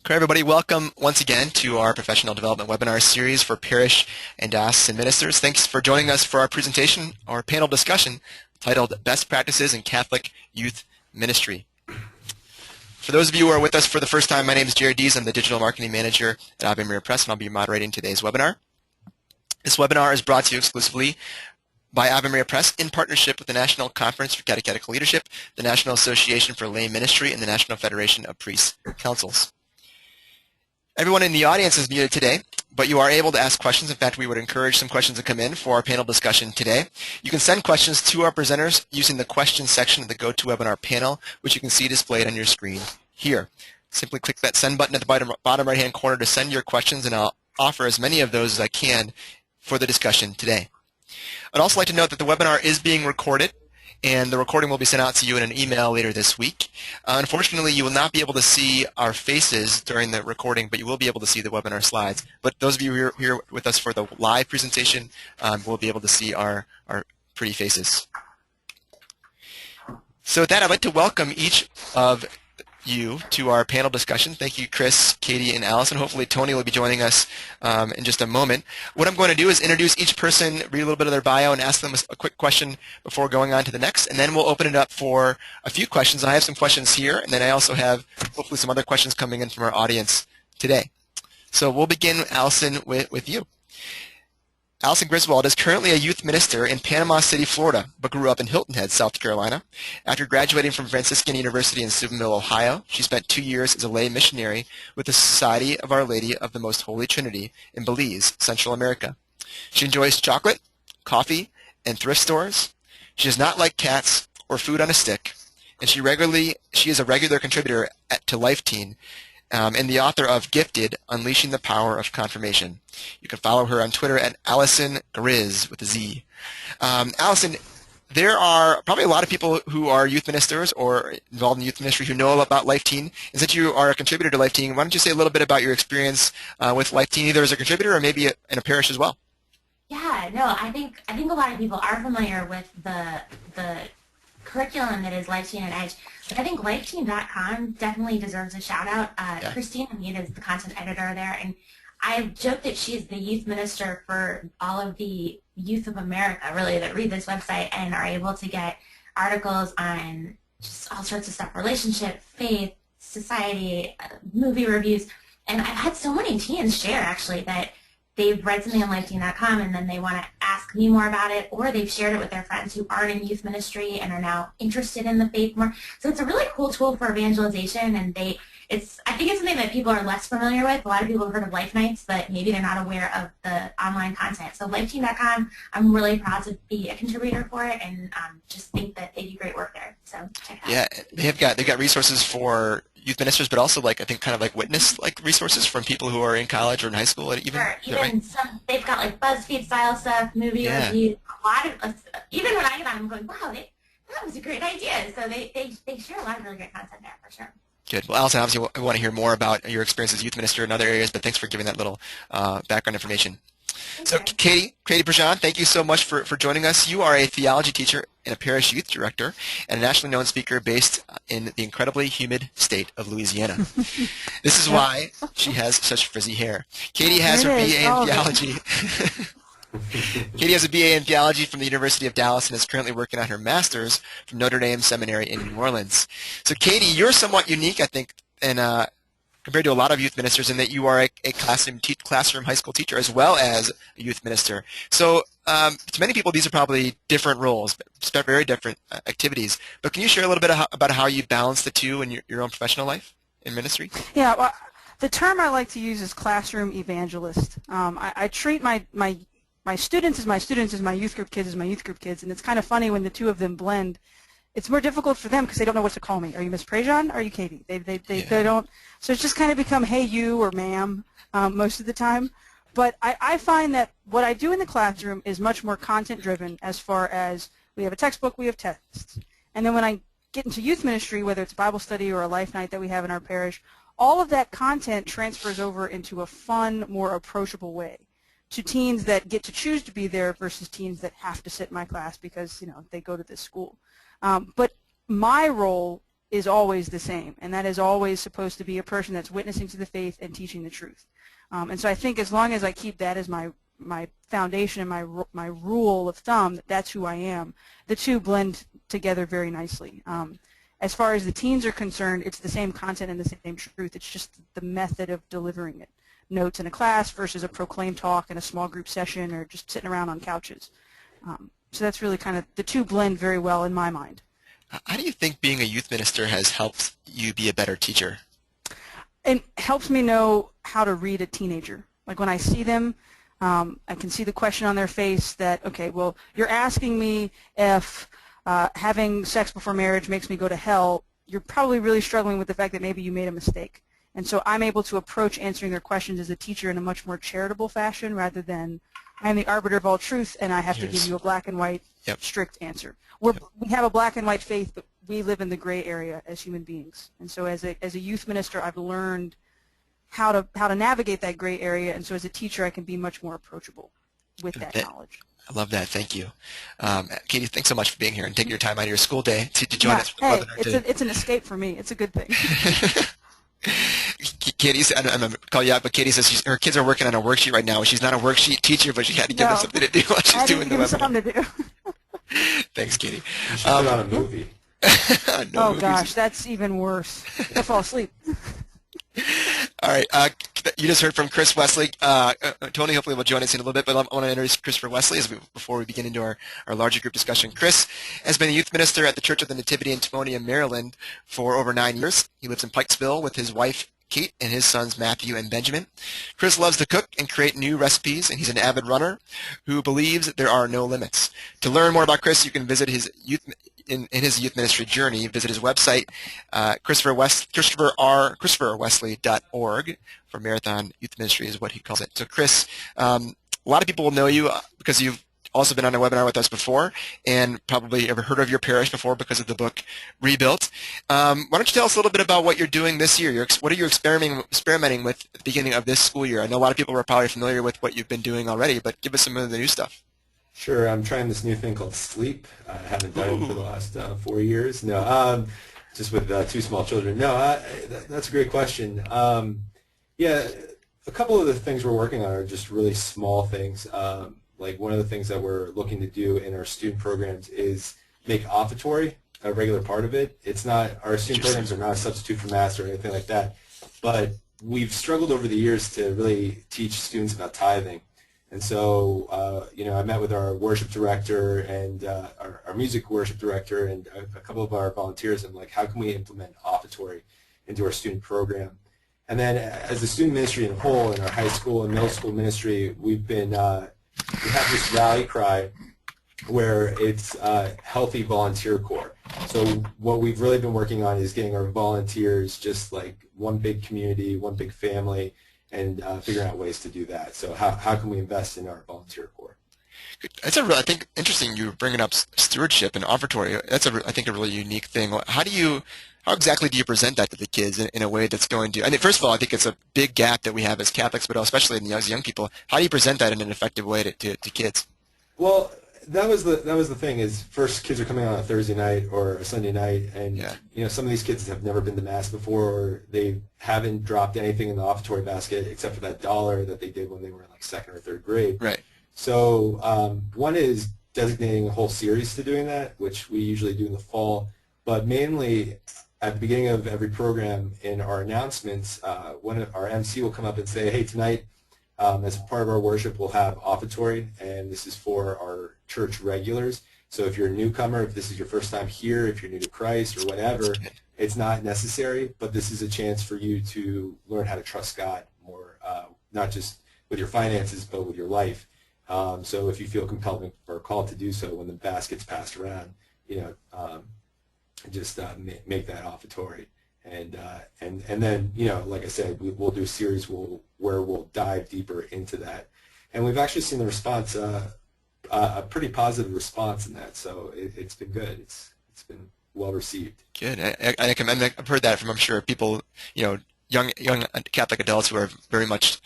Okay, everybody, welcome once again to our professional development webinar series for parish and diocesan ministers. Thanks for joining us for our presentation, our panel discussion titled Best Practices in Catholic Youth Ministry. For those of you who are with us for the first time, my name is Jared Dees. I'm the Digital Marketing Manager at Ave Maria Press, and I'll be moderating today's webinar. This webinar is brought to you exclusively by Ave Maria Press in partnership with the National Conference for Catechetical Leadership, the National Association for Lay Ministry, and the National Federation of Priests Councils. Everyone in the audience is muted today, but you are able to ask questions. In fact, we would encourage some questions to come in for our panel discussion today. You can send questions to our presenters using the questions section of the GoToWebinar panel, which you can see displayed on your screen here. Simply click that send button at the bottom right-hand corner to send your questions, and I'll offer as many of those as I can for the discussion today. I'd also like to note that the webinar is being recorded, and the recording will be sent out to you in an email later this week. Unfortunately, you will not be able to see our faces during the recording, but you will be able to see the webinar slides. But those of you who are here with us for the live presentation will be able to see our pretty faces. So with that, I'd like to welcome each of you to our panel discussion. Thank you, Chris, Katie, and Allison. Hopefully Tony will be joining us in just a moment. What I'm going to do is introduce each person, read a little bit of their bio, and ask them a quick question before going on to the next, and then we'll open it up for a few questions. I have some questions here, and then I also have hopefully some other questions coming in from our audience today. So we'll begin, Allison, with you. Allison Griswold is currently a youth minister in Panama City, Florida, but grew up in Hilton Head, South Carolina. After graduating from Franciscan University in Steubenville, Ohio, she spent 2 years as a lay missionary with the Society of Our Lady of the Most Holy Trinity in Belize, Central America. She enjoys chocolate, coffee, and thrift stores. She does not like cats or food on a stick, and she is a regular contributor to Life Teen, and the author of Gifted, Unleashing the Power of Confirmation. You can follow her on Twitter at Allison Griswold with a Z. Allison, there are probably a lot of people who are youth ministers or involved in youth ministry who know about Life Teen. And since you are a contributor to Life Teen, why don't you say a little bit about your experience with Life Teen, either as a contributor or maybe in a parish as well? Yeah, no, I think a lot of people are familiar with the curriculum that is Life Teen and Edge, but I think lifeteen.com definitely deserves a shout out. Christina Mead is the content editor there, and I joke that she is the youth minister for all of the youth of America, really, that read this website and are able to get articles on just all sorts of stuff, relationship, faith, society, movie reviews, and I've had so many teens share, actually, that they've read something on lifeteen.com and then they want to ask me more about it, or they've shared it with their friends who aren't in youth ministry and are now interested in the faith more. So it's a really cool tool for evangelization, and I think it's something that people are less familiar with. A lot of people have heard of Life Nights, but maybe they're not aware of the online content. So lifeteen.com, I'm really proud to be a contributor for it, and just think that they do great work there. So check it out. Yeah, they've got resources for youth ministers, but also I think kind of witness resources from people who are in college or in high school. Even some, they've got BuzzFeed style stuff, movie reviews, a lot of, even when I get on, I'm going, wow, that was a great idea. So they share a lot of really great content there for sure. Good. Well, Allison, obviously we want to hear more about your experience as youth minister in other areas, but thanks for giving that little background information. So Katie Prejan, thank you so much for joining us. You are a theology teacher and a parish youth director and a nationally known speaker based in the incredibly humid state of Louisiana. This is why she has such frizzy hair. Katie has her BA in theology. Katie has a BA in theology from the University of Dallas and is currently working on her master's from Notre Dame Seminary in New Orleans. So Katie, you're somewhat unique, I think, in compared to a lot of youth ministers in that you are a classroom high school teacher as well as a youth minister. So to many people, these are probably different roles, very different activities. But can you share a little bit about how you balance the two in your own professional life in ministry? Yeah, well, the term I like to use is classroom evangelist. I treat my students as my students, as my youth group kids as my youth group kids, and it's kind of funny when the two of them blend. It's more difficult for them because they don't know what to call me. Are you Miss Prejan? Are you Katie? They don't. So it's just kind of become hey you or ma'am most of the time. But I find that what I do in the classroom is much more content driven, as far as we have a textbook, we have tests. And then when I get into youth ministry, whether it's Bible study or a life night that we have in our parish, all of that content transfers over into a fun, more approachable way to teens that get to choose to be there versus teens that have to sit in my class because they go to this school. But my role is always the same, and that is always supposed to be a person that's witnessing to the faith and teaching the truth. And so I think as long as I keep that as my foundation and my rule of thumb, that's who I am, the two blend together very nicely. As far as the teens are concerned, it's the same content and the same truth. It's just the method of delivering it. Notes in a class versus a proclaim talk in a small group session or just sitting around on couches. So that's really kind of, the two blend very well in my mind. How do you think being a youth minister has helped you be a better teacher? It helps me know how to read a teenager. Like when I see them, I can see the question on their face that, okay, well, you're asking me if having sex before marriage makes me go to hell. You're probably really struggling with the fact that maybe you made a mistake. And so I'm able to approach answering their questions as a teacher in a much more charitable fashion rather than I'm the arbiter of all truth and I have to give you a black and white strict answer. We have a black and white faith, but we live in the gray area as human beings. And so as a youth minister, I've learned how to navigate that gray area, and so as a teacher, I can be much more approachable with that knowledge. I love that. Thank you. Katie, thanks so much for being here and taking your time out of your school day to join us for the webinar today. It's an escape for me. It's a good thing. Katie, I'm going to call you out, but Katie says her kids are working on a worksheet right now. She's not a worksheet teacher, but she had to give them something to do while she's doing the webinar. Something to do. Thanks, Katie. You should put on a movie. No gosh, that's even worse. I'll fall asleep. All right. You just heard from Chris Wesley. Tony hopefully will join us in a little bit, but I want to introduce Christopher Wesley before we begin into our larger group discussion. Chris has been a youth minister at the Church of the Nativity in Timonium, Maryland for over 9 years. He lives in Pikesville with his wife, Kate, and his sons, Matthew and Benjamin. Chris loves to cook and create new recipes, and he's an avid runner who believes there are no limits. To learn more about Chris, you can visit his youth ministry journey. Visit his website, christopherwesley.org, for Marathon Youth Ministry is what he calls it. So Chris, a lot of people will know you because you've also been on a webinar with us before and probably ever heard of your parish before because of the book Rebuilt. Why don't you tell us a little bit about what you're doing this year? What are you experimenting with at the beginning of this school year? I know a lot of people are probably familiar with what you've been doing already, but give us some of the new stuff. Sure. I'm trying this new thing called sleep. I haven't done it for the last 4 years. No, just with 2 small children. No, that's a great question. Yeah, a couple of the things we're working on are just really small things. Like one of the things that we're looking to do in our student programs is make offertory a regular part of it. It's not, our student programs are not a substitute for Mass or anything like that, but we've struggled over the years to really teach students about tithing. And so, I met with our worship director and our music worship director and a couple of our volunteers, and like, how can we implement offertory into our student program? And then as a student ministry in whole, in our high school and middle school ministry, we've been, we have this rally cry where it's healthy volunteer corps. So what we've really been working on is getting our volunteers just like one big community, one big family, and figuring out ways to do that. So how can we invest in our volunteer corps? That's I think interesting. You bringing up stewardship and offertory. That's I think a really unique thing. How exactly do you present that to the kids in a way that's going to? I mean, first of all, I think it's a big gap that we have as Catholics, but especially as young people. How do you present that in an effective way to kids? Well, that was the thing. Is first kids are coming on a Thursday night or a Sunday night, and some of these kids have never been to Mass before, or they haven't dropped anything in the offertory basket except for that $1 that they did when they were in like 2nd or 3rd grade. Right. So one is designating a whole series to doing that, which we usually do in the fall, but mainly at the beginning of every program in our announcements, our MC will come up and say, hey, tonight, as part of our worship, we'll have offertory, and this is for our church regulars. So if you're a newcomer, if this is your first time here, if you're new to Christ or whatever, it's not necessary, but this is a chance for you to learn how to trust God more, not just with your finances, but with your life. So if you feel compelled or called to do so when the basket's passed around, just make that offertory. And then, like I said, we'll do a series where we'll dive deeper into that. And we've actually seen the response, a pretty positive response in that. So it's been good. It's been well received. Good. I've heard that from, I'm sure, people, young Catholic adults who are very much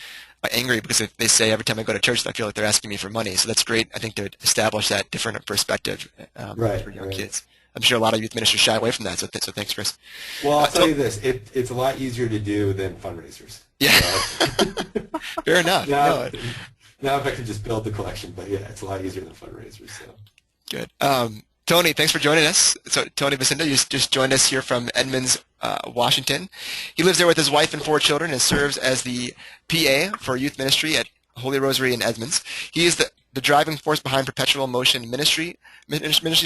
angry because they say every time I go to church I feel like they're asking me for money. So that's great, I think, to establish that different perspective for young kids. I'm sure a lot of youth ministers shy away from that. So thanks, Chris. Well, I'll tell you this: it's a lot easier to do than fundraisers. Yeah. Fair enough. Now if I can just build the collection, but yeah, it's a lot easier than fundraisers. So. Good. Tony, thanks for joining us. So Tony Vicinda, you just joined us here from Edmonds, Washington. He lives there with his wife and 4 children and serves as the PA for youth ministry at Holy Rosary in Edmonds. He is the driving force behind Perpetual Motion Ministries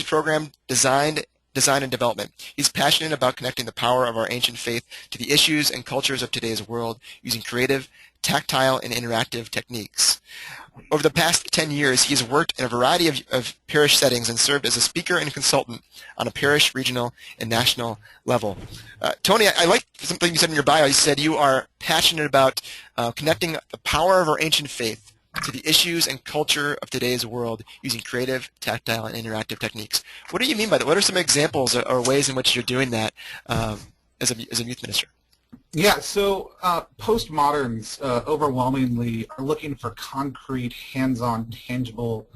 program, design and development. He's passionate about connecting the power of our ancient faith to the issues and cultures of today's world using creative, tactile, and interactive techniques. Over the past 10 years, he's worked in a variety of parish settings and served as a speaker and consultant on a parish, regional, and national level. Tony, I like something you said in your bio. You said you are passionate about connecting the power of our ancient faith to the issues and culture of today's world using creative, tactile, and interactive techniques. What do you mean by that? What are some examples or ways in which you're doing that as a youth minister? Yeah, so postmoderns overwhelmingly are looking for concrete, hands-on, tangible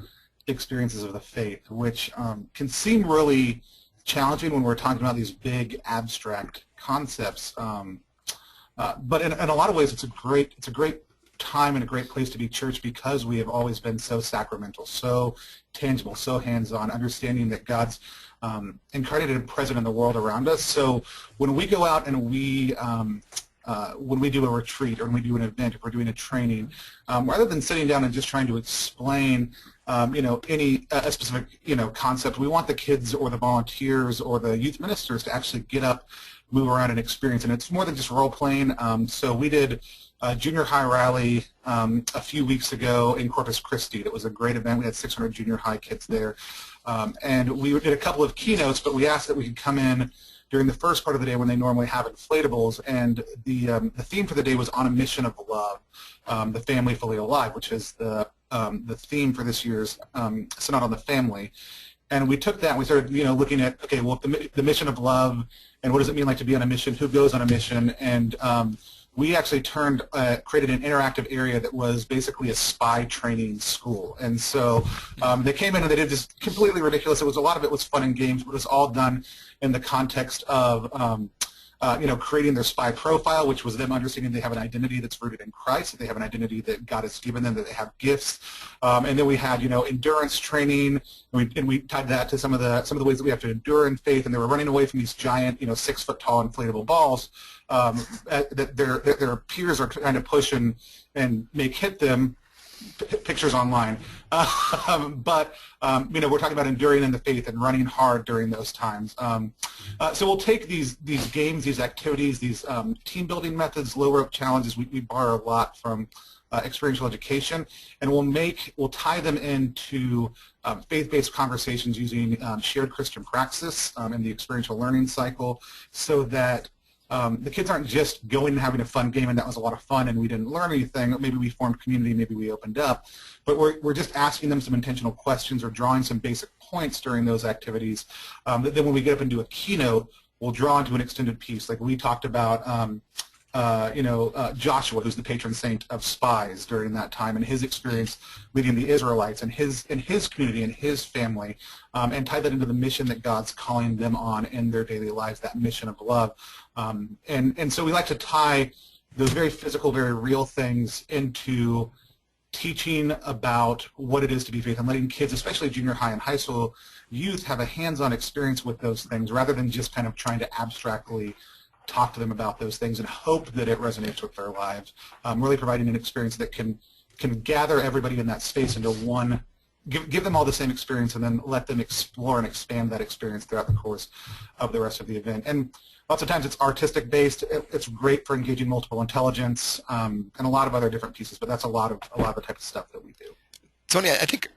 experiences of the faith, which can seem really challenging when we're talking about these big, abstract concepts. But in a lot of ways, it's a great time and a great place to be church because we have always been so sacramental, so tangible, so hands-on, understanding that God's incarnated and present in the world around us. So when we go out and when we do a retreat or when we do an event, if we're doing a training, rather than sitting down and just trying to explain, any specific, concept, we want the kids or the volunteers or the youth ministers to actually get up, move around, and experience. And it's more than just role playing. So we did a junior high rally a few weeks ago in Corpus Christi. It was a great event. We had 600 junior high kids there. And we did a couple of keynotes, but we asked that we could come in during the first part of the day when they normally have inflatables, and the theme for the day was On a Mission of Love, the Family Fully Alive, which is the theme for this year's Synod on the Family. And we took that and we started, looking at, okay, well, the mission of love, and what does it mean like to be on a mission? Who goes on a mission? And we actually created an interactive area that was basically a spy training school. And so they came in and they did this completely ridiculous. A lot of it was fun and games, but it was all done in the context of creating their spy profile, which was them understanding they have an identity that's rooted in Christ, that they have an identity that God has given them, that they have gifts. And then we had, endurance training, and we tied that to some of the ways that we have to endure in faith. And they were running away from these giant, 6-foot-tall inflatable balls that their peers are trying to push and make hit them. Pictures online, but we're talking about enduring in the faith and running hard during those times. So we'll take these games, these activities, these team building methods, low rope challenges. We borrow a lot from experiential education, and we'll tie them into faith-based conversations using shared Christian praxis in the experiential learning cycle, so that the kids aren't just going and having a fun game and that was a lot of fun and we didn't learn anything. Maybe we formed community, maybe we opened up, but we're just asking them some intentional questions or drawing some basic points during those activities. That then when we get up and do a keynote, we'll draw into an extended piece. Like we talked about Joshua, who's the patron saint of spies during that time, and his experience leading the Israelites and his community and his family, and tie that into the mission that God's calling them on in their daily lives, that mission of love. And so we like to tie those very physical, very real things into teaching about what it is to be faith and letting kids, especially junior high and high school youth, have a hands-on experience with those things rather than just kind of trying to abstractly talk to them about those things and hope that it resonates with their lives. Really providing an experience that can gather everybody in that space into one, give them all the same experience, and then let them explore and expand that experience throughout the course of the rest of the event. And lots of times it's artistic based. It's great for engaging multiple intelligence, and a lot of other different pieces. But that's a lot of the type of stuff that we do. Tony, I think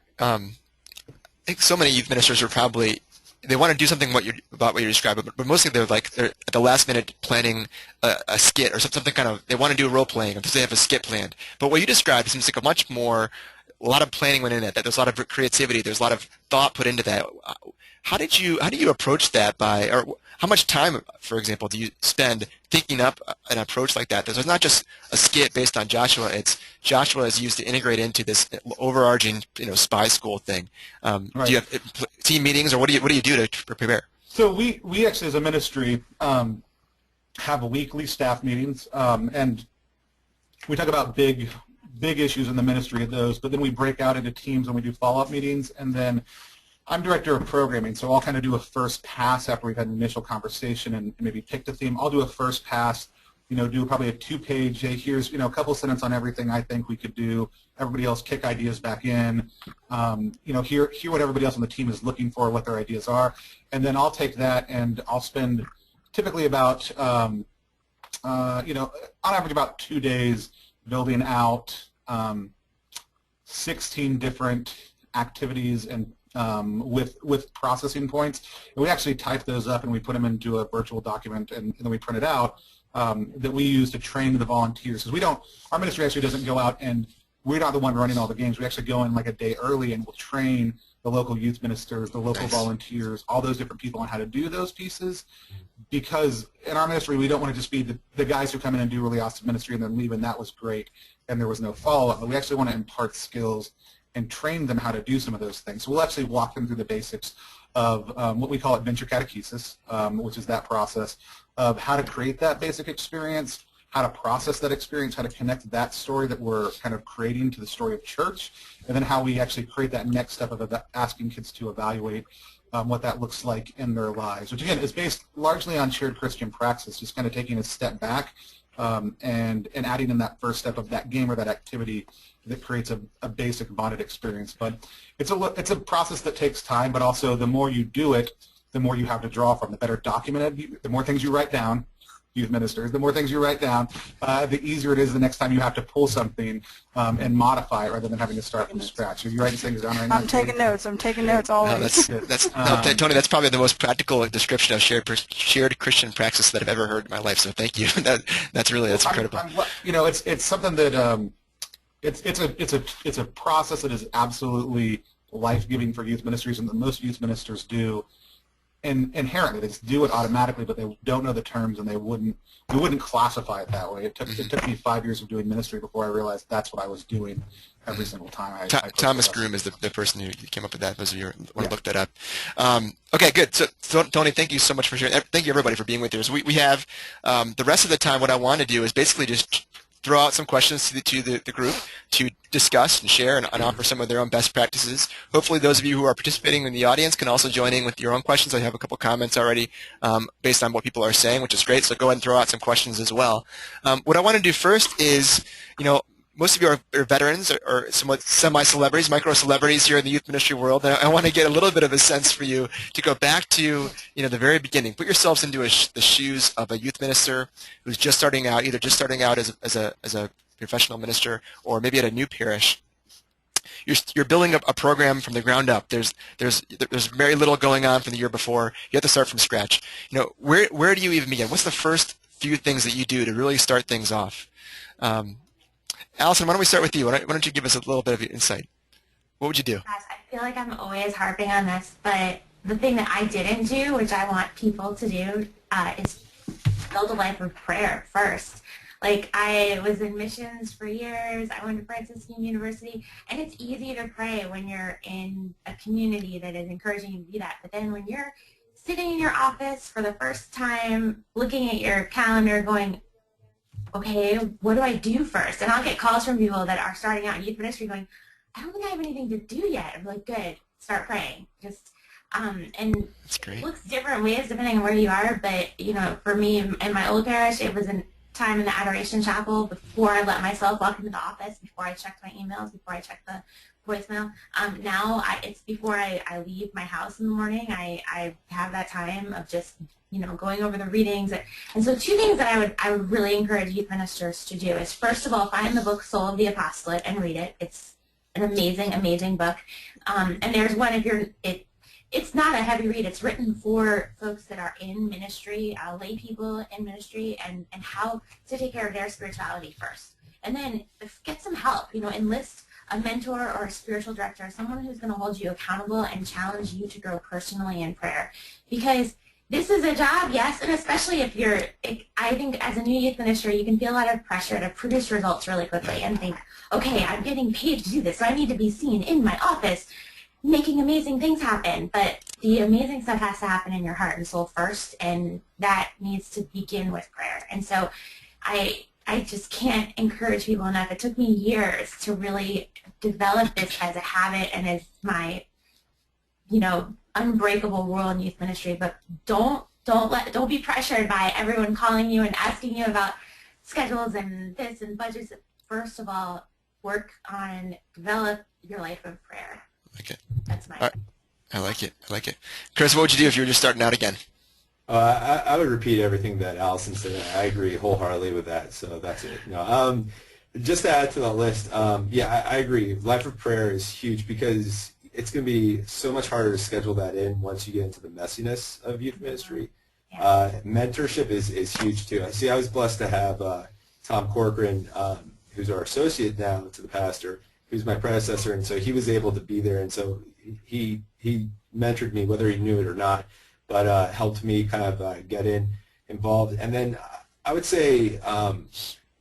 so many youth ministers are probably, they want to do something about what you described, but mostly they're at the last minute planning a skit or something they want to do a role playing because they have a skit planned. But what you described seems like a lot of planning went in it. That there's a lot of creativity. There's a lot of thought put into that. How do you approach that or how much time, for example, do you spend thinking up an approach like that? There's not just a skit based on Joshua. It's Joshua is used to integrate into this overarching spy school thing. Right. Do you have team meetings, or what do you do to prepare? So we actually, as a ministry, have weekly staff meetings, and we talk about big issues in the ministry of those, but then we break out into teams and we do follow-up meetings, and then I'm director of programming, so I'll kind of do a first pass after we've had an initial conversation and maybe picked a theme. I'll do a first pass, do probably a 2-page, hey, here's, a couple sentences on everything I think we could do. Everybody else kick ideas back in. Hear what everybody else on the team is looking for, what their ideas are, and then I'll take that and I'll spend typically about, on average about 2 days building out 16 different activities and with processing points. And we actually type those up and we put them into a virtual document and then we print it out that we use to train the volunteers. Because our ministry actually doesn't go out and we're not the one running all the games. We actually go in like a day early and we'll train the local youth ministers, the local volunteers, all those different people on how to do those pieces. Because in our ministry, we don't want to just be the guys who come in and do really awesome ministry and then leave, and that was great, and there was no follow-up. But we actually want to impart skills and train them how to do some of those things. So we'll actually walk them through the basics of what we call adventure catechesis, which is that process of how to create that basic experience, how to process that experience, how to connect that story that we're kind of creating to the story of church, and then how we actually create that next step of asking kids to evaluate what that looks like in their lives, which again is based largely on shared Christian praxis, just kind of taking a step back and adding in that first step of that game or that activity that creates a basic bonded experience. But it's a process that takes time, but also the more you do it, the more you have to draw from, the better documented, the more things you write down, youth ministers, the more things you write down, the easier it is the next time you have to pull something and modify it rather than having to start from scratch. Are you writing things down right now? I'm taking notes. I'm taking notes always. No, Tony, that's probably the most practical description of shared Christian praxis that I've ever heard in my life. So thank you. That's incredible. It's something that it's a process that is absolutely life-giving for youth ministries, and that most youth ministers do. And inherently, they just do it automatically, but they don't know the terms, and we wouldn't classify it that way. It took me 5 years of doing ministry before I realized that's what I was doing every single time. Thomas Groom is the person who came up with that. Those of you who want to look that up. Okay, good. So Tony, thank you so much for sharing. Thank you, everybody, for being with us. We have the rest of the time. What I want to do is basically just throw out some questions to the group to discuss and share and offer some of their own best practices. Hopefully those of you who are participating in the audience can also join in with your own questions. I have a couple comments already based on what people are saying, which is great, so go ahead and throw out some questions as well. What I want to do first is, most of you are veterans or somewhat semi-celebrities, micro-celebrities here in the youth ministry world, and I want to get a little bit of a sense for you to go back to the very beginning. Put yourselves into the shoes of a youth minister who's just starting out, either just starting out as a professional minister or maybe at a new parish. You're building up a program from the ground up. There's very little going on from the year before. You have to start from scratch. Where do you even begin? What's the first few things that you do to really start things off? Allison, why don't we start with you? Why don't you give us a little bit of insight? What would you do? Gosh, I feel like I'm always harping on this, but the thing that I didn't do, which I want people to do, is build a life of prayer first. Like, I was in missions for years. I went to Franciscan University, and it's easy to pray when you're in a community that is encouraging you to do that. But then when you're sitting in your office for the first time, looking at your calendar going, okay, what do I do first? And I'll get calls from people that are starting out in youth ministry going, I don't think I have anything to do yet. I'm like, good, start praying. Just and That's great. It looks different ways depending on where you are, but for me in my old parish, it was a time in the Adoration Chapel before I let myself walk into the office, before I checked my emails, before I checked the voicemail. Now it's before I leave my house in the morning. I have that time of just going over the readings. And so two things that I would really encourage youth ministers to do is, first of all, find the book Soul of the Apostolate and read it. It's an amazing, amazing book. And there's one, it's not a heavy read. It's written for folks that are in ministry, lay people in ministry, and how to take care of their spirituality first. And then get some help, enlist a mentor or a spiritual director, someone who's going to hold you accountable and challenge you to grow personally in prayer. Because this is a job, yes, and especially if I think as a new youth minister, you can feel a lot of pressure to produce results really quickly and think, okay, I'm getting paid to do this, so I need to be seen in my office. making amazing things happen, but the amazing stuff has to happen in your heart and soul first, and that needs to begin with prayer. And so I just can't encourage people enough. It took me years to really develop this as a habit and as my, unbreakable rule in youth ministry. But don't be pressured by everyone calling you and asking you about schedules and this and budgets. First of all, work on develop your life of prayer. Okay. That's my. All right. I like it. I like it. Chris, what would you do if you were just starting out again? I would repeat everything that Allison said. I agree wholeheartedly with that. So that's it. No, just to add to the list, yeah, I agree. Life of prayer is huge because it's going to be so much harder to schedule that in once you get into the messiness of youth ministry. Mentorship is huge too. I was blessed to have Tom Corcoran, who's our associate now to the pastor, who's my predecessor, and so he was able to be there, and so he mentored me whether he knew it or not, but helped me kind of get involved. And then I would say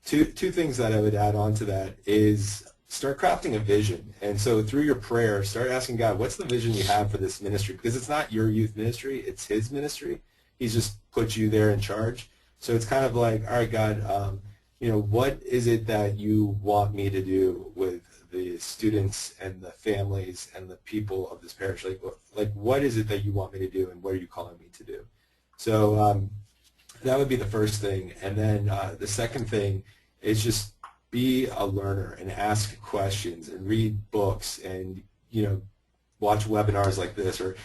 two things that I would add on to that is start crafting a vision. And so through your prayer, start asking God, what's the vision you have for this ministry? Because it's not your youth ministry, it's his ministry. He's just put you there in charge. So it's kind of like, all right, God, what is it that you want me to do with the students and the families and the people of this parish? Like what is it that you want me to do, and what are you calling me to do? So that would be the first thing. And then the second thing is just be a learner and ask questions and read books and, watch webinars like this, or,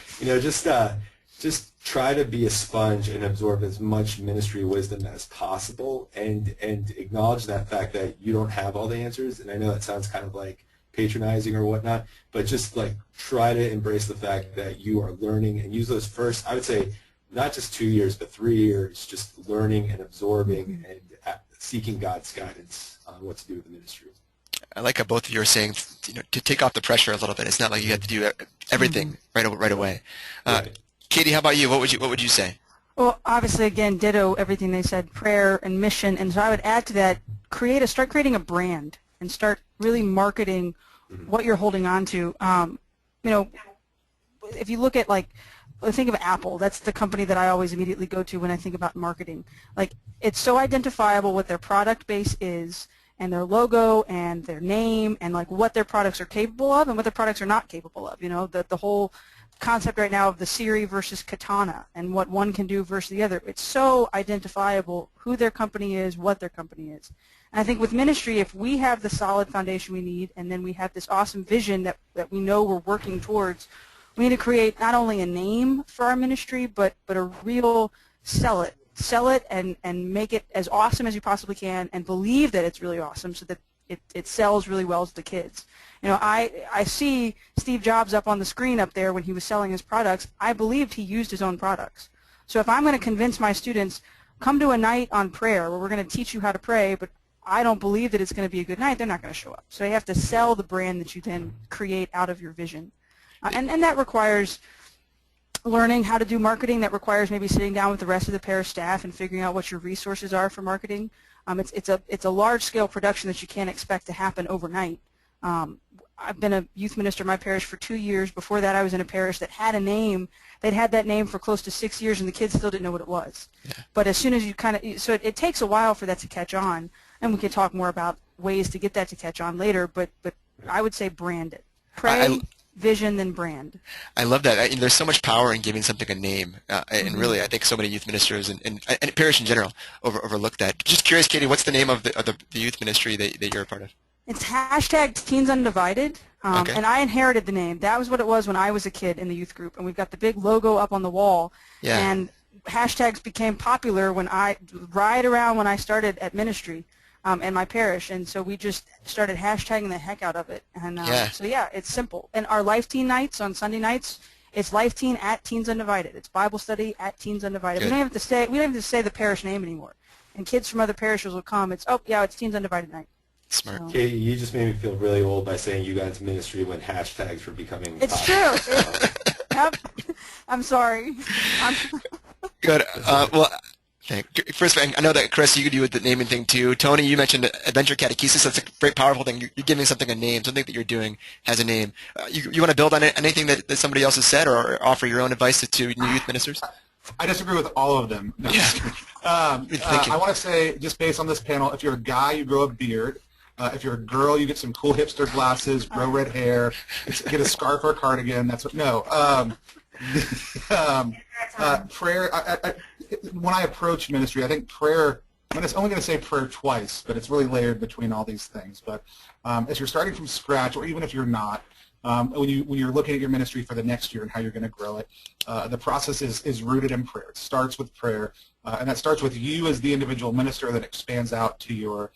just try to be a sponge and absorb as much ministry wisdom as possible, and acknowledge that fact that you don't have all the answers. And I know that sounds kind of like patronizing or whatnot, but just like try to embrace the fact that you are learning, and use those first, I would say, not just 2 years, but 3 years, just learning and absorbing and seeking God's guidance on what to do with the ministry. I like how both of you are saying, to take off the pressure a little bit. It's not like you have to do everything right away. Right. Katie, how about you? What would you say? Well, obviously, again, ditto everything they said, prayer and mission. And so I would add to that, start creating a brand and start really marketing what you're holding on to. If you look at, think of Apple. That's the company that I always immediately go to when I think about marketing. It's so identifiable what their product base is, and their logo and their name, and what their products are capable of and what their products are not capable of. The whole concept right now of the Siri versus Katana and what one can do versus the other. It's so identifiable who their company is, what their company is. And I think with ministry, if we have the solid foundation we need, and then we have this awesome vision that we know we're working towards, we need to create not only a name for our ministry, but a real sell it and make it as awesome as you possibly can, and believe that it's really awesome so that it sells really well to the kids. I see Steve Jobs up on the screen up there when he was selling his products. I believed he used his own products. So if I'm going to convince my students, come to a night on prayer where we're going to teach you how to pray, but I don't believe that it's going to be a good night, they're not going to show up. So you have to sell the brand that you then create out of your vision. And that requires learning how to do marketing. That requires maybe sitting down with the rest of the parish staff and figuring out what your resources are for marketing. It's a large-scale production that you can't expect to happen overnight. I've been a youth minister in my parish for 2 years. Before that, I was in a parish that had a name. They'd had that name for close to 6 years, and the kids still didn't know what it was. Yeah. But as soon as you so it takes a while for that to catch on, and we can talk more about ways to get that to catch on later, but I would say brand it. Pray, vision, then brand. I love that. There's so much power in giving something a name, and really, I think so many youth ministers and parish in general overlook that. Just curious, Katie, what's the name of the youth ministry that you're a part of? It's #TeensUndivided, Okay. and I inherited the name. That was what it was when I was a kid in the youth group, and we've got the big logo up on the wall. Yeah. And hashtags became popular right around when I started at ministry in my parish, and so we just started hashtagging the heck out of it. And so yeah, it's simple. And our Life Teen nights on Sunday nights, it's Life Teen at Teens Undivided. It's Bible study at Teens Undivided. We don't have to say the parish name anymore. And kids from other parishes will come. It's Teens Undivided night. Smart. So. Katie, you just made me feel really old by saying you got into ministry when hashtags were becoming It's popular. true. Yep. I'm sorry. Good. Well, Okay. First, I know that, Chris, you could do with the naming thing too. Tony, you mentioned adventure catechesis. That's a very powerful thing. You're giving something a name. Something that you're doing has a name. You want to build on anything that somebody else has said, or offer your own advice to new youth ministers? I disagree with all of them. No, Yeah. I want to say, just based on this panel, if you're a guy, you grow a beard. If you're a girl, you get some cool hipster glasses, grow red hair, get a scarf or a cardigan. That's what. No. Prayer. When I approach ministry, I think prayer. I'm only going to say prayer twice, but it's really layered between all these things. But as you're starting from scratch, or even if you're not, when you're looking at your ministry for the next year and how you're going to grow it, the process is rooted in prayer. It starts with prayer, and that starts with you as the individual minister that expands out to your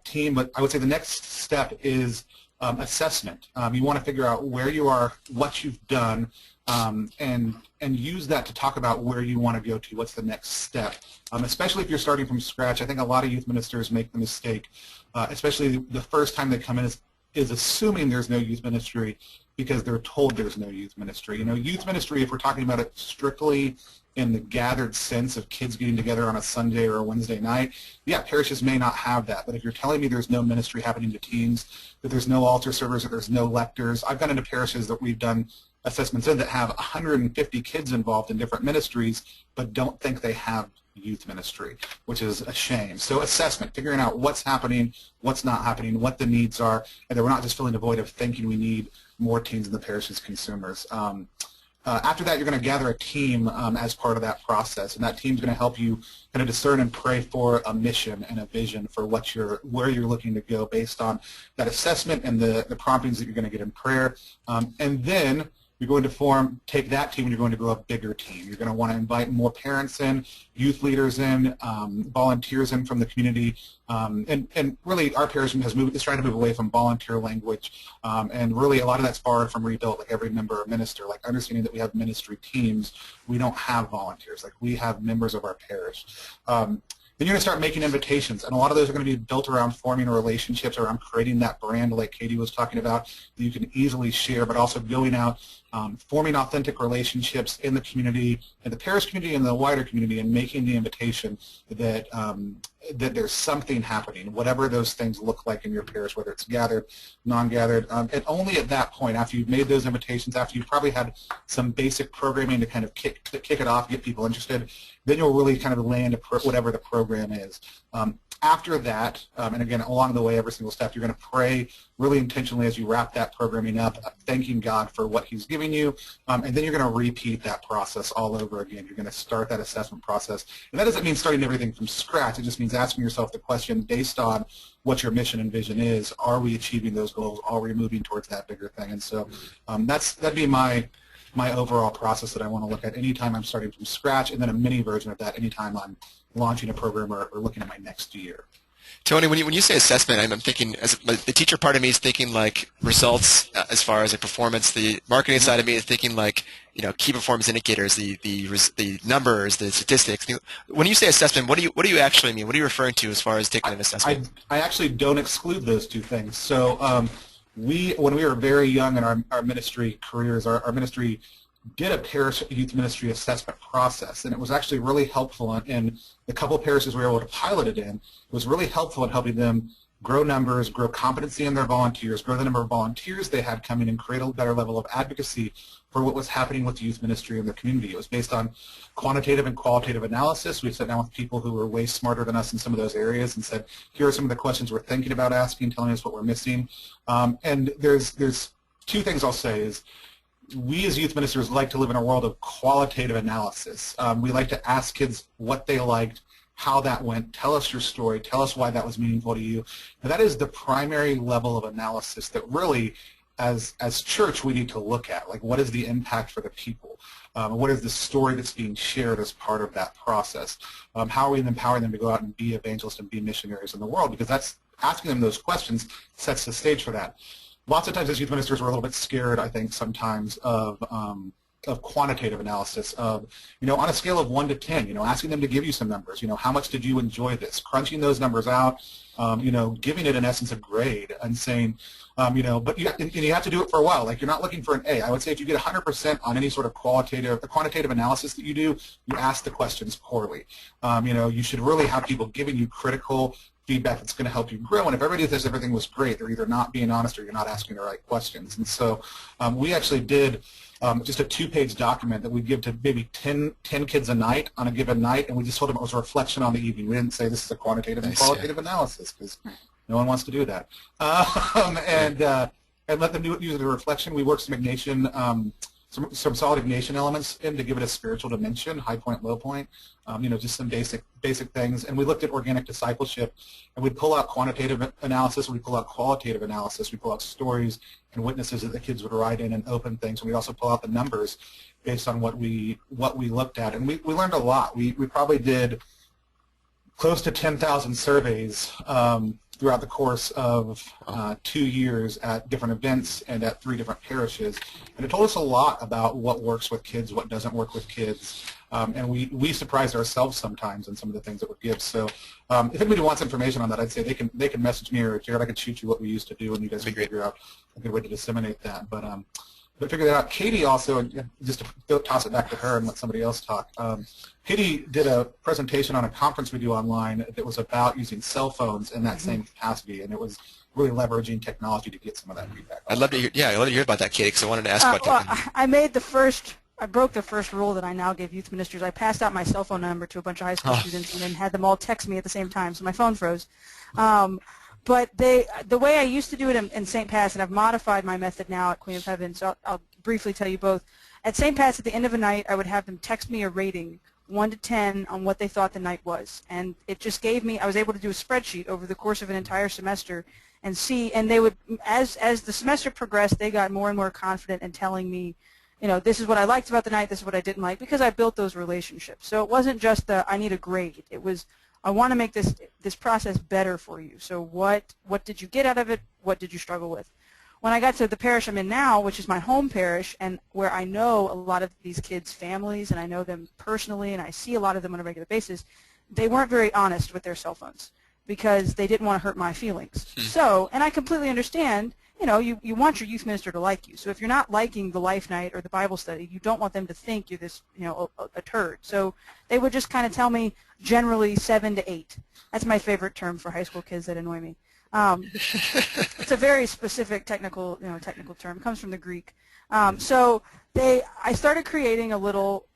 team. But I would say the next step is assessment. You want to figure out where you are, what you've done, and use that to talk about where you want to go to, what's the next step. Especially if you're starting from scratch, I think a lot of youth ministers make the mistake, especially the first time they come in, is assuming there's no youth ministry because they're told there's no youth ministry. You know, youth ministry, if we're talking about it strictly in the gathered sense of kids getting together on a Sunday or a Wednesday night, yeah, parishes may not have that. But if you're telling me there's no ministry happening to teens, that there's no altar servers, that there's no lectors, I've gone into parishes that we've done assessments in that have 150 kids involved in different ministries but don't think they have youth ministry, which is a shame. So assessment, figuring out what's happening, what's not happening, what the needs are, and that we're not just filling the void of thinking we need more teens in the parish as consumers. After that, you're going to gather a team as part of that process, and that team's going to help you kind of discern and pray for a mission and a vision for where you're looking to go based on that assessment and the promptings that you're going to get in prayer. And then you're going to take that team and you're going to grow a bigger team. You're going to want to invite more parents in, youth leaders in, volunteers in from the community, and really our parish is trying to move away from volunteer language, and really a lot of that's borrowed from Rebuilt, like every member or minister, like understanding that we have ministry teams, we don't have volunteers, like we have members of our parish. Then you're going to start making invitations, and a lot of those are going to be built around forming relationships, around creating that brand like Katie was talking about that you can easily share, but also going out, forming authentic relationships in the community, in the parish community and the wider community, and making the invitation that that there's something happening, whatever those things look like in your parish, whether it's gathered, non-gathered, and only at that point, after you've made those invitations, after you've probably had some basic programming to kind of kick it off, get people interested, then you'll really kind of land whatever the program is. After that, and again, along the way, every single step, you're going to pray really intentionally as you wrap that programming up, thanking God for what He's giving you, and then you're going to repeat that process all over again. You're going to start that assessment process. And that doesn't mean starting everything from scratch. It just means asking yourself the question based on what your mission and vision is. Are we achieving those goals? Are we moving towards that bigger thing? And so that'd be my overall process that I want to look at anytime I'm starting from scratch, and then a mini version of that anytime I'm launching a program or looking at my next year. Tony, when you say assessment, I'm thinking, as the teacher part of me is thinking like results as far as a performance. The marketing side of me is thinking like, you know, key performance indicators, the numbers, the statistics. When you say assessment, what do you actually mean? What are you referring to as far as taking an assessment? I actually don't exclude those two things. So when we were very young in our ministry careers, our ministry did a parish youth ministry assessment process, and it was actually really helpful in the couple of parishes we were able to pilot it in. It was really helpful in helping them grow numbers, grow competency in their volunteers, grow the number of volunteers they had coming, and create a better level of advocacy for what was happening with youth ministry in their community. It was based on quantitative and qualitative analysis. We sat down with people who were way smarter than us in some of those areas and said, here are some of the questions we're thinking about asking, telling us what we're missing. And there's two things I'll say is, we as youth ministers like to live in a world of qualitative analysis. We like to ask kids what they liked, how that went, tell us your story, tell us why that was meaningful to you. And that is the primary level of analysis that really, as church, we need to look at. Like, what is the impact for the people? What is the story that's being shared as part of that process? How are we empowering them to go out and be evangelists and be missionaries in the world? Because that's asking them those questions sets the stage for that. Lots of times as youth ministers, we're a little bit scared, I think, sometimes of quantitative analysis of, on a scale of 1 to 10, asking them to give you some numbers, how much did you enjoy this, crunching those numbers out, giving it in essence a grade and saying, but you have to do it for a while. Like, you're not looking for an A. I would say if you get 100% on any sort of quantitative analysis that you do, you ask the questions poorly. You should really have people giving you critical feedback that's going to help you grow. And if everybody says everything was great, they're either not being honest or you're not asking the right questions. And so we actually did just a 2-page document that we give to maybe 10 kids a night on a given night, and we just told them it was a reflection on the evening. We didn't say this is a quantitative and qualitative analysis, because no one wants to do that. And let them use the reflection. We worked some Ignatian, some solid Ignatian elements in to give it a spiritual dimension, high point, low point, just some basic things. And we looked at organic discipleship, and we'd pull out quantitative analysis, we'd pull out qualitative analysis, we'd pull out stories and witnesses that the kids would write in and open things, and we'd also pull out the numbers based on what we looked at. And we learned a lot. We probably did close to 10,000 surveys throughout the course of 2 years at different events and at 3 different parishes. And it told us a lot about what works with kids, what doesn't work with kids. And we surprised ourselves sometimes in some of the things that we give. So if anybody wants information on that, I'd say they can message me, or Jared, I can shoot you what we used to do, and you guys can figure out a good way to disseminate that. But figure that out. Katie also, just to toss it back to her and let somebody else talk, Katie did a presentation on a conference we do online that was about using cell phones in that same capacity, and it was really leveraging technology to get some of that feedback. I'd love to hear, I'd love to hear about that, Katie, because I wanted to ask about that. I broke the first rule that I now give youth ministers. I passed out my cell phone number to a bunch of high school students and then had them all text me at the same time, so my phone froze. But the way I used to do it in St. Pat's, and I've modified my method now at Queen of Heaven, so I'll briefly tell you both. At St. Pat's, at the end of a night, I would have them text me a rating, 1 to 10, on what they thought the night was. And it just gave me, I was able to do a spreadsheet over the course of an entire semester and see, and they would, as the semester progressed, they got more and more confident in telling me, this is what I liked about the night, this is what I didn't like, because I built those relationships. So it wasn't just I need a grade. It was, I want to make this process better for you. So what did you get out of it? What did you struggle with? When I got to the parish I'm in now, which is my home parish, and where I know a lot of these kids' families, and I know them personally, and I see a lot of them on a regular basis, they weren't very honest with their cell phones because they didn't want to hurt my feelings. So, and I completely understand, you want your youth minister to like you. So if you're not liking the life night or the Bible study, you don't want them to think you're this, a turd. So they would just kind of tell me generally 7 to 8. That's my favorite term for high school kids that annoy me. It's a very specific technical term. It comes from the Greek. So I started creating a little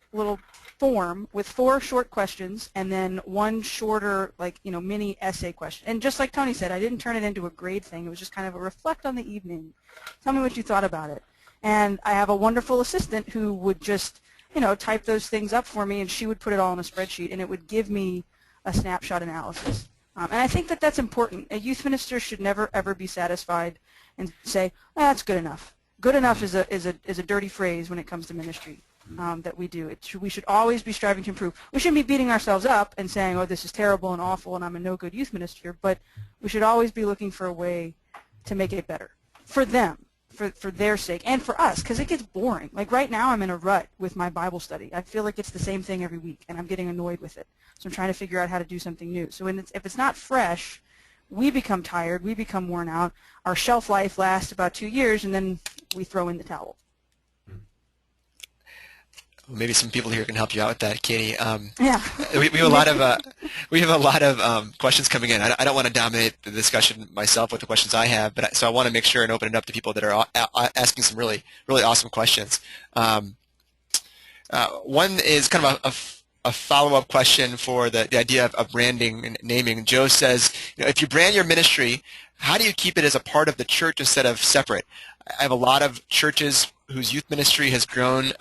form with 4 short questions and then 1 shorter, mini essay question. And just like Tony said, I didn't turn it into a grade thing. It was just kind of a reflect on the evening. Tell me what you thought about it. And I have a wonderful assistant who would just, type those things up for me, and she would put it all in a spreadsheet, and it would give me a snapshot analysis. And I think that that's important. A youth minister should never, ever be satisfied and say, that's good enough. Good enough is a dirty phrase when it comes to ministry that we do. We should always be striving to improve. We shouldn't be beating ourselves up and saying, this is terrible and awful and I'm a no good youth minister, but we should always be looking for a way to make it better for them, for their sake, and for us, because it gets boring. Like right now I'm in a rut with my Bible study. I feel like it's the same thing every week, and I'm getting annoyed with it. So I'm trying to figure out how to do something new. So if it's not fresh, we become tired, we become worn out. Our shelf life lasts about 2 years, and then we throw in the towel. Well, maybe some people here can help you out with that, Katie. Yeah. We have a lot of questions coming in. I don't want to dominate the discussion myself with the questions I have, so I want to make sure and open it up to people that are asking some really awesome questions. One is kind of a follow-up question for the idea of branding and naming. Joe says, if you brand your ministry, how do you keep it as a part of the church instead of separate? I have a lot of churches whose youth ministry has grown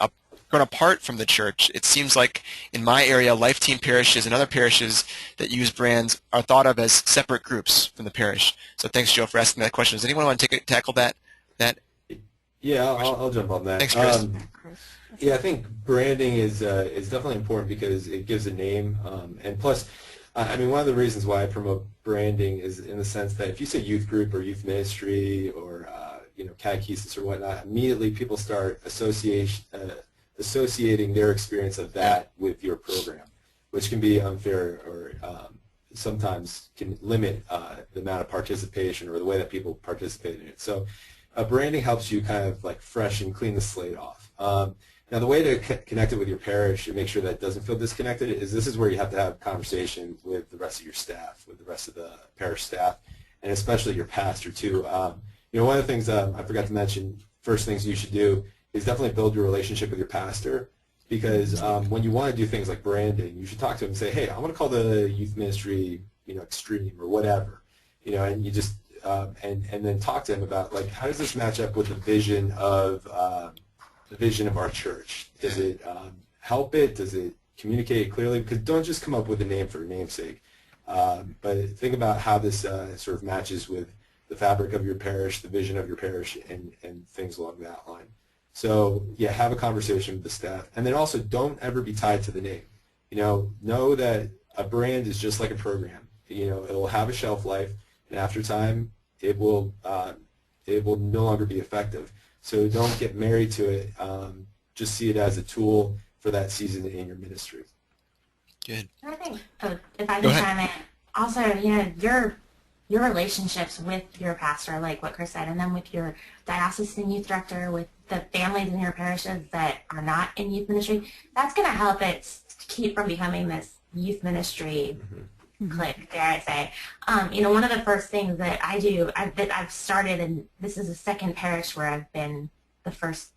apart from the church. It seems like in my area, Life Team parishes and other parishes that use brands are thought of as separate groups from the parish. So thanks, Joe, for asking that question. Does anyone want to tackle that? Yeah, I'll jump on that. Thanks, Chris. Yeah, I think branding is definitely important because it gives a name, and plus, one of the reasons why I promote branding is in the sense that if you say youth group or youth ministry or catechesis or whatnot, immediately people start associating their experience of that with your program, which can be unfair or sometimes can limit the amount of participation or the way that people participate in it. So branding helps you kind of like fresh and clean the slate off. Now the way to connect it with your parish and make sure that it doesn't feel disconnected is this is where you have to have conversation with the rest of your staff, with the rest of the parish staff, and especially your pastor too. You know, one of the things I forgot to mention, first things you should do is definitely build your relationship with your pastor, because when you want to do things like branding, you should talk to him and say, hey, I want to call the youth ministry, you know, extreme or whatever, you know, and you just and then talk to him about like how does this match up with the vision of our church? Does it help it? Does it communicate clearly? Because don't just come up with a name for a namesake, but think about how this sort of matches with the fabric of your parish, the vision of your parish, and things along that line. So yeah, have a conversation with the staff, and then also don't ever be tied to the name. You know that a brand is just like a program. You know, it will have a shelf life, and after time, it will no longer be effective. So don't get married to it. Just see it as a tool for that season in your ministry. Good. I think, if I can chime in, also, you know, your relationships with your pastor, like what Chris said, and then with your diocesan youth director, with the families in your parishes that are not in youth ministry, that's going to help it keep from becoming this youth ministry clique, dare I say. You know, one of the first things that I do, that I've started, and this is the second parish where I've been this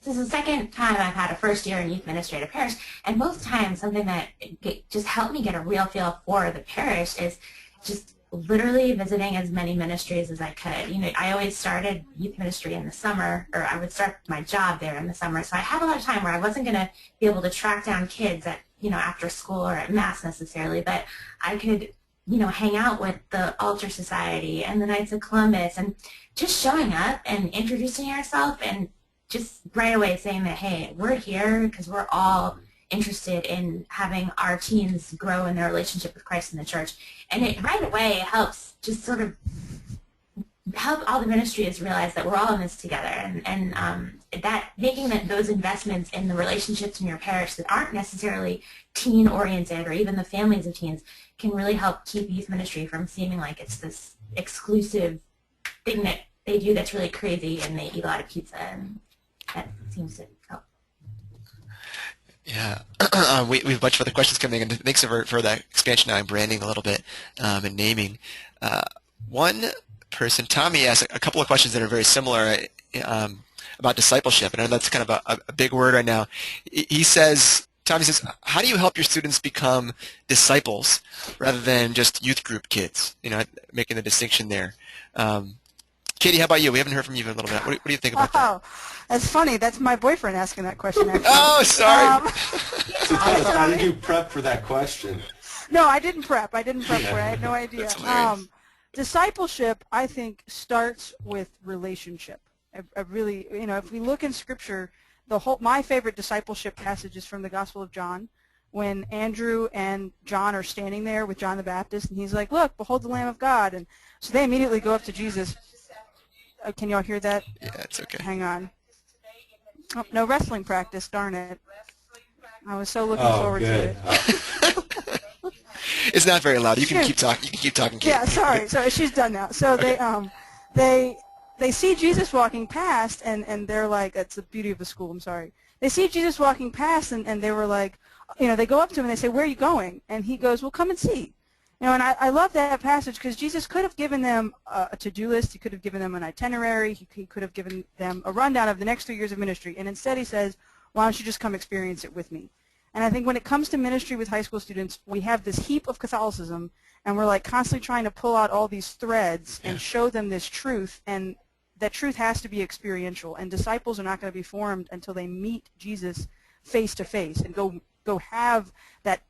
is the second time I've had a first year in youth ministry at a parish, and most times something that just helped me get a real feel for the parish is just literally visiting as many ministries as I could. You know, I always started youth ministry in the summer, or I would start my job there in the summer, so I had a lot of time where I wasn't going to be able to track down kids at, you know, after school or at mass necessarily, but I could, you know, hang out with the Altar Society and the Knights of Columbus, and just showing up and introducing yourself and just right away saying that, hey, we're here because we're all interested in having our teens grow in their relationship with Christ and the church. And it right away helps just sort of help all the ministries realize that we're all in this together, and that making those investments in the relationships in your parish that aren't necessarily teen oriented, or even the families of teens, can really help keep youth ministry from seeming like it's this exclusive thing that they do that's really crazy and they eat a lot of pizza, and that seems to help. Yeah, we have a bunch of other questions coming in. Thanks for that expansion on branding a little bit and naming. One person, Tommy, asked a couple of questions that are very similar about discipleship, and I know that's kind of a big word right now. Tommy says, how do you help your students become disciples rather than just youth group kids? You know, making the distinction there. Katie, how about you? We haven't heard from you in a little bit. What do you think about that? That's funny. That's my boyfriend asking that question, actually. Oh, sorry. So tell us, how did you prep for that question? No, I didn't prep for it. I had no idea. Discipleship, I think, starts with relationship. I really, you know, if we look in Scripture, my favorite discipleship passage is from the Gospel of John, when Andrew and John are standing there with John the Baptist, and he's like, look, behold the Lamb of God. And so they immediately go up to Jesus. Can y'all hear that? Yeah, it's okay. Hang on. Oh, no wrestling practice, darn it. I was so looking forward to it. It's not very loud. You can keep talking. You can keep talking, Katie. Yeah, sorry. So she's done now. So they see Jesus walking past, and they're like, that's the beauty of the school, I'm sorry. They see Jesus walking past, and they were like, you know, they go up to him and they say, where are you going? And he goes, well, come and see. You know, and I love that passage because Jesus could have given them a to-do list. He could have given them an itinerary. He could have given them a rundown of the next 3 years of ministry. And instead he says, why don't you just come experience it with me? And I think when it comes to ministry with high school students, we have this heap of Catholicism, and we're like constantly trying to pull out all these threads and show them this truth. And that truth has to be experiential. And disciples are not going to be formed until they meet Jesus face to face and go have that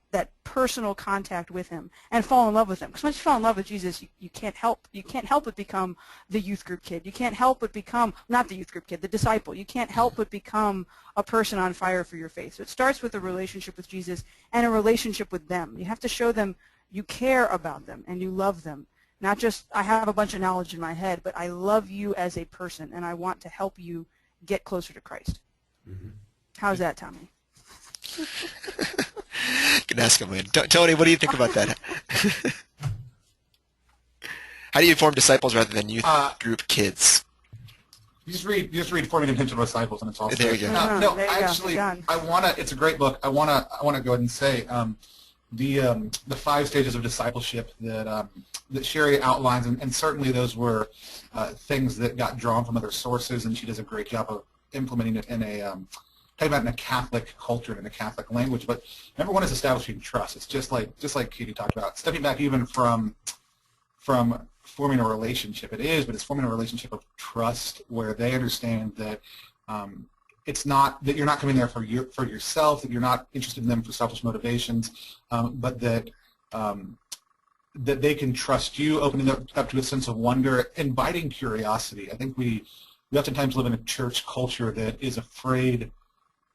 personal contact with him and fall in love with him. Because once you fall in love with Jesus, you can't help but become the youth group kid. You can't help but become, not the youth group kid, the disciple. You can't help but become a person on fire for your faith. So it starts with a relationship with Jesus and a relationship with them. You have to show them you care about them and you love them. Not just, I have a bunch of knowledge in my head, but I love you as a person and I want to help you get closer to Christ. Mm-hmm. How's that, Tommy? Can ask him later. Tony, what do you think about that? How do you form disciples rather than youth group kids? You just read Forming Intentional Disciples, and it's all There you go. No, there you go. actually, Done. I wanna. It's a great book. I wanna go ahead and say the 5 stages of discipleship that Sherry outlines, and certainly those were things that got drawn from other sources, and she does a great job of implementing it in a talking about in a Catholic culture and in a Catholic language. But number one is establishing trust. It's just like Katie talked about, stepping back even from forming a relationship. It is, but it's forming a relationship of trust where they understand that it's not that you're not coming there for yourself, that you're not interested in them for selfish motivations, but that that they can trust you, opening up to a sense of wonder, inviting curiosity. I think we oftentimes live in a church culture that is afraid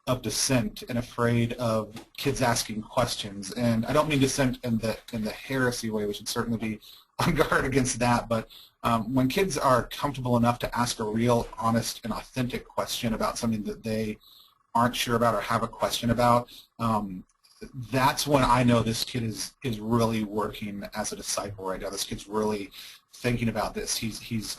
of dissent and afraid of kids asking questions. And I don't mean dissent in the heresy way. We should certainly be on guard against that. But when kids are comfortable enough to ask a real, honest, and authentic question about something that they aren't sure about or have a question about, that's when I know this kid is really working as a disciple right now. This kid's really thinking about this. He's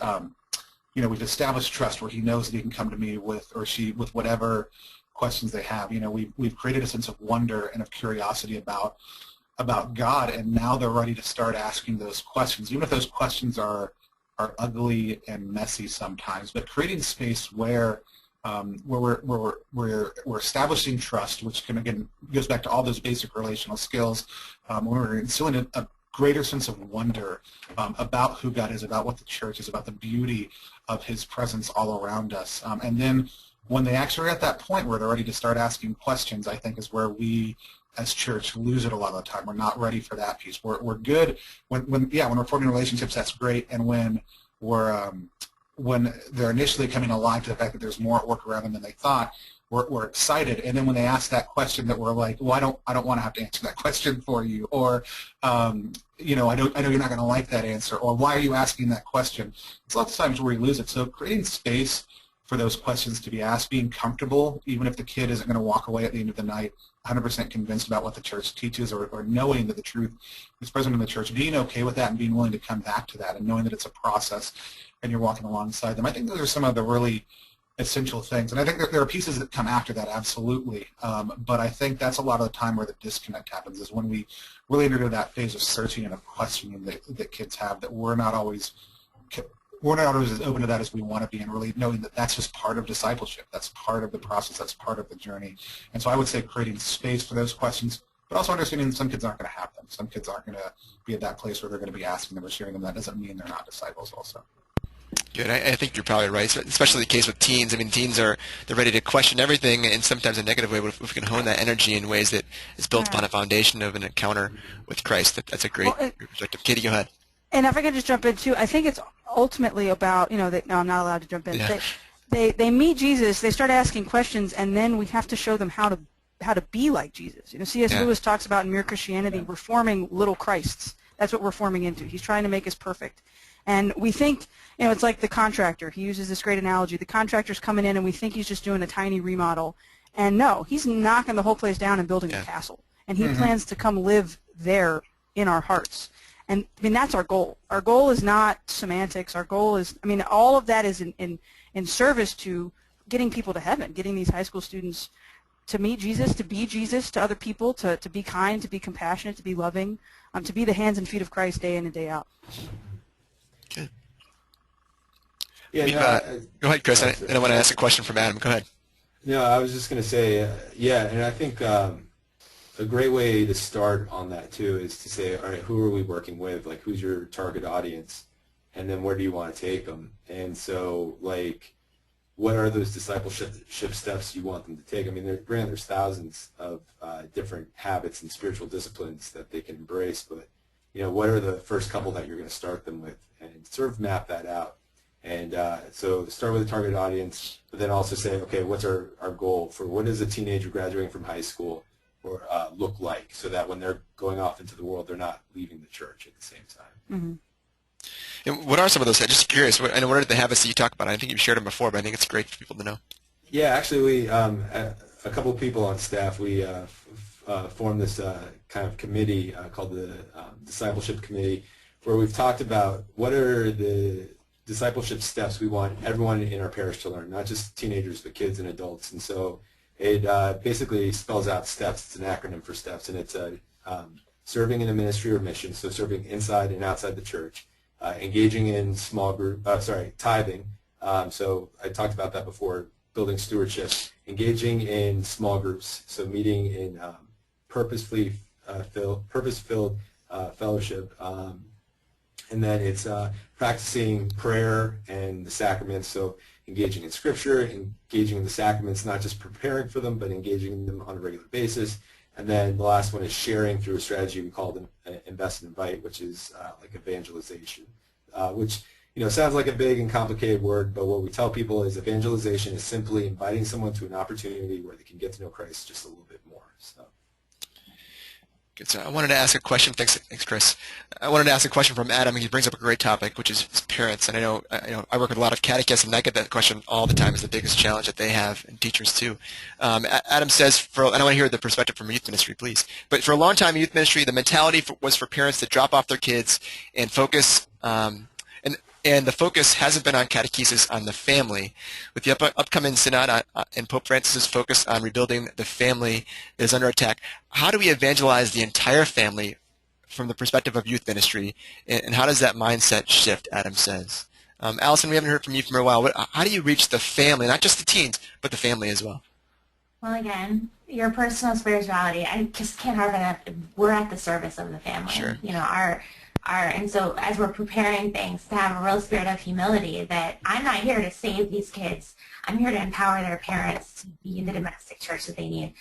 you know, we've established trust where he knows that he can come to me with, or she, with whatever questions they have. You know, we've created a sense of wonder and of curiosity about God, and now they're ready to start asking those questions, even if those questions are ugly and messy sometimes. But creating space where we're establishing trust, which can, again, goes back to all those basic relational skills. We're instilling a greater sense of wonder about who God is, about what the church is, about the beauty of His presence all around us. And then when they actually are at that point where they're ready to start asking questions, I think is where we as church lose it a lot of the time. We're not ready for that piece. We're good when we're forming relationships, that's great, and when they're initially coming alive to the fact that there's more at work around them than they thought, we're excited. And then when they ask that question that we're like, well, I don't want to have to answer that question for you, or you know, I know you're not going to like that answer, or why are you asking that question? It's lots of times where we lose it. So creating space for those questions to be asked, being comfortable, even if the kid isn't going to walk away at the end of the night 100% convinced about what the church teaches, or knowing that the truth is present in the church, being okay with that and being willing to come back to that and knowing that it's a process and you're walking alongside them. I think those are some of the really essential things. And I think there are pieces that come after that, absolutely. But I think that's a lot of the time where the disconnect happens, is when we really enter into that phase of searching and of questioning that kids have, that we're not always as open to that as we want to be, and really knowing that that's just part of discipleship. That's part of the process. That's part of the journey. And so I would say creating space for those questions, but also understanding that some kids aren't going to have them. Some kids aren't going to be at that place where they're going to be asking them or sharing them. That doesn't mean they're not disciples also. Good. I think you're probably right, especially the case with teens. I mean, teens they're ready to question everything, and sometimes in a negative way. But if we can hone that energy in ways that is built upon a foundation of an encounter with Christ, that's a great perspective. Katie, go ahead. And if I could just jump in too, I think it's ultimately about, no, I'm not allowed to jump in. Yeah. They meet Jesus, they start asking questions, and then we have to show them how to be like Jesus. C.S. Lewis talks about in Mere Christianity, we're forming little Christs. That's what we're forming into. He's trying to make us perfect. And we think, it's like the contractor. He uses this great analogy. The contractor's coming in, and we think he's just doing a tiny remodel. And no, he's knocking the whole place down and building a castle. And he plans to come live there in our hearts. And, that's our goal. Our goal is not semantics. Our goal is, all of that is in service to getting people to heaven, getting these high school students to meet Jesus, to be Jesus to other people, to be kind, to be compassionate, to be loving, to be the hands and feet of Christ day in and day out. Good. Yeah, go ahead, Chris. And I want to ask a question from Adam. Go ahead. No, I was just going to say, and I think a great way to start on that too is to say, all right, who are we working with? Like, who's your target audience? And then where do you want to take them? And so, like, what are those discipleship steps you want them to take? There's thousands of different habits and spiritual disciplines that they can embrace, but, what are the first couple that you're going to start them with? And sort of map that out. And so start with a target audience, but then also say, okay, what's our goal for what does a teenager graduating from high school or look like, so that when they're going off into the world, they're not leaving the church at the same time. Mm-hmm. And what are some of those? I'm just curious. What are the habits that you talk about? I think you've shared them before, but I think it's great for people to know. Yeah, actually, we a couple of people on staff, we formed this kind of committee called the Discipleship Committee, where we've talked about what are the discipleship steps we want everyone in our parish to learn, not just teenagers, but kids and adults. And so it basically spells out STEPS. It's an acronym for STEPS, and it's serving in a ministry or mission, so serving inside and outside the church, engaging in small group, tithing. So I talked about that before, building stewardship, engaging in small groups, so meeting in purpose-filled fellowship, and then it's practicing prayer and the sacraments, so engaging in Scripture, engaging in the sacraments, not just preparing for them, but engaging in them on a regular basis. And then the last one is sharing through a strategy we call Invest and Invite, which is like evangelization, which sounds like a big and complicated word, but what we tell people is evangelization is simply inviting someone to an opportunity where they can get to know Christ just a little bit more. So. Good. So I wanted to ask a question. Thanks, Chris. I wanted to ask a question from Adam. He brings up a great topic, which is parents. And I know I work with a lot of catechists, and I get that question all the time. It's the biggest challenge that they have, and teachers too. Adam says, and I want to hear the perspective from youth ministry, please. But for a long time in youth ministry, the mentality was for parents to drop off their kids and focus. And the focus hasn't been on catechesis on the family. With the upcoming synod and Pope Francis's focus on rebuilding the family that is under attack, how do we evangelize the entire family from the perspective of youth ministry, and how does that mindset shift, Adam says? Allison, we haven't heard from you for a while. How do you reach the family, not just the teens, but the family as well? Well, again, your personal spirituality, I just can't harp enough. We're at the service of the family. Sure. And so as we're preparing things, to have a real spirit of humility that I'm not here to save these kids. I'm here to empower their parents to be the domestic church that they need.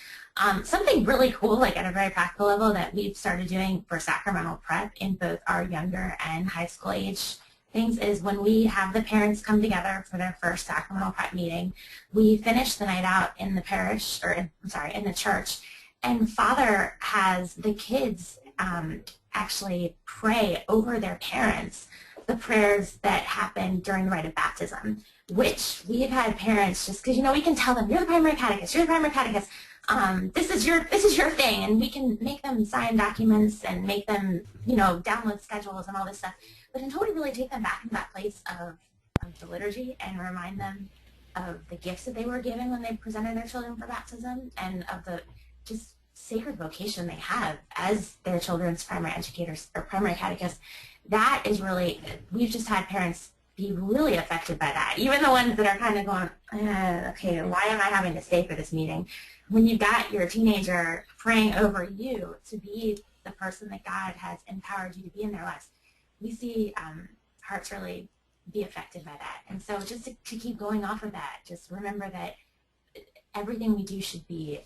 Something really cool, like at a very practical level, that we've started doing for sacramental prep in both our younger and high school age things is when we have the parents come together for their first sacramental prep meeting, we finish the night out in the parish, in the church, and Father has the kids actually pray over their parents the prayers that happen during the rite of baptism, which we have had parents, just because we can tell them, you're the primary catechist, this is your thing, and we can make them sign documents and make them download schedules and all this stuff, but until we really take them back into that place of the liturgy and remind them of the gifts that they were given when they presented their children for baptism, and of the just sacred vocation they have as their children's primary educators or primary catechists, that is really, we've just had parents be really affected by that. Even the ones that are kind of going, okay, why am I having to stay for this meeting? When you've got your teenager praying over you to be the person that God has empowered you to be in their lives, we see hearts really be affected by that. And so just to keep going off of that, just remember that everything we do should be,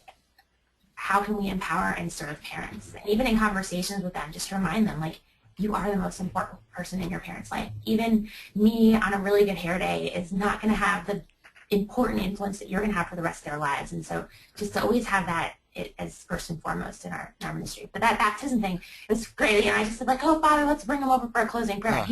how can we empower and serve parents? And even in conversations with them, just remind them, like, you are the most important person in your parent's life. Even me on a really good hair day is not going to have the important influence that you're going to have for the rest of their lives. And so just to always have that as first and foremost in our ministry. But that baptism thing was great. I just said, like, oh, Father, let's bring him over for a closing prayer. And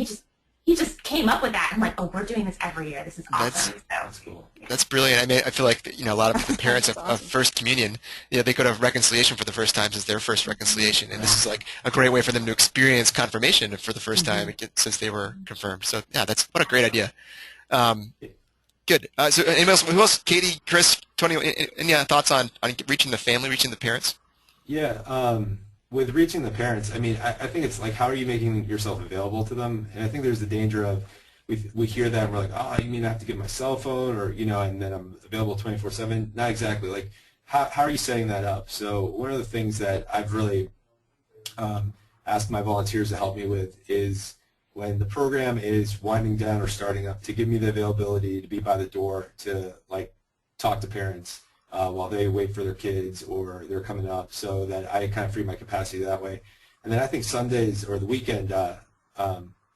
he just came up with that. I'm like, oh, we're doing this every year. This is awesome. That's cool. That's brilliant. I mean, I feel like a lot of the parents of First Communion, they go to reconciliation for the first time as their first reconciliation, and this is like a great way for them to experience confirmation for the first time since they were confirmed. So yeah, what a great idea. Good. So anybody else? Who else? Katie, Chris, Tony. Any thoughts on reaching the family, reaching the parents? Yeah. With reaching the parents, I mean, I think it's like, how are you making yourself available to them? And I think there's the danger of, we hear that and we're like, oh, you mean I have to get my cell phone, or, and then I'm available 24/7? Not exactly. Like, how are you setting that up? So one of the things that I've really asked my volunteers to help me with is, when the program is winding down or starting up, to give me the availability to be by the door to, like, talk to parents while they wait for their kids or they're coming up, so that I kind of free my capacity that way. And then I think Sundays or the weekend,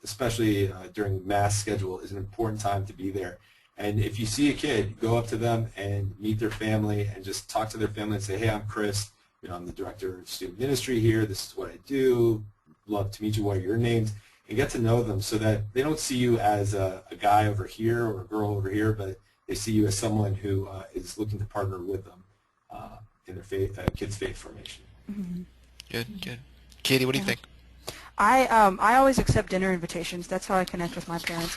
especially during Mass schedule, is an important time to be there. And if you see a kid, go up to them and meet their family and just talk to their family and say, hey, I'm Chris. I'm the director of student ministry here. This is what I do. Love to meet you. What are your names? And get to know them, so that they don't see you as a guy over here or a girl over here, but they see you as someone who is looking to partner with them in their faith, kids' faith formation. Mm-hmm. Good, good. Katie, what do you think? I always accept dinner invitations. That's how I connect with my parents.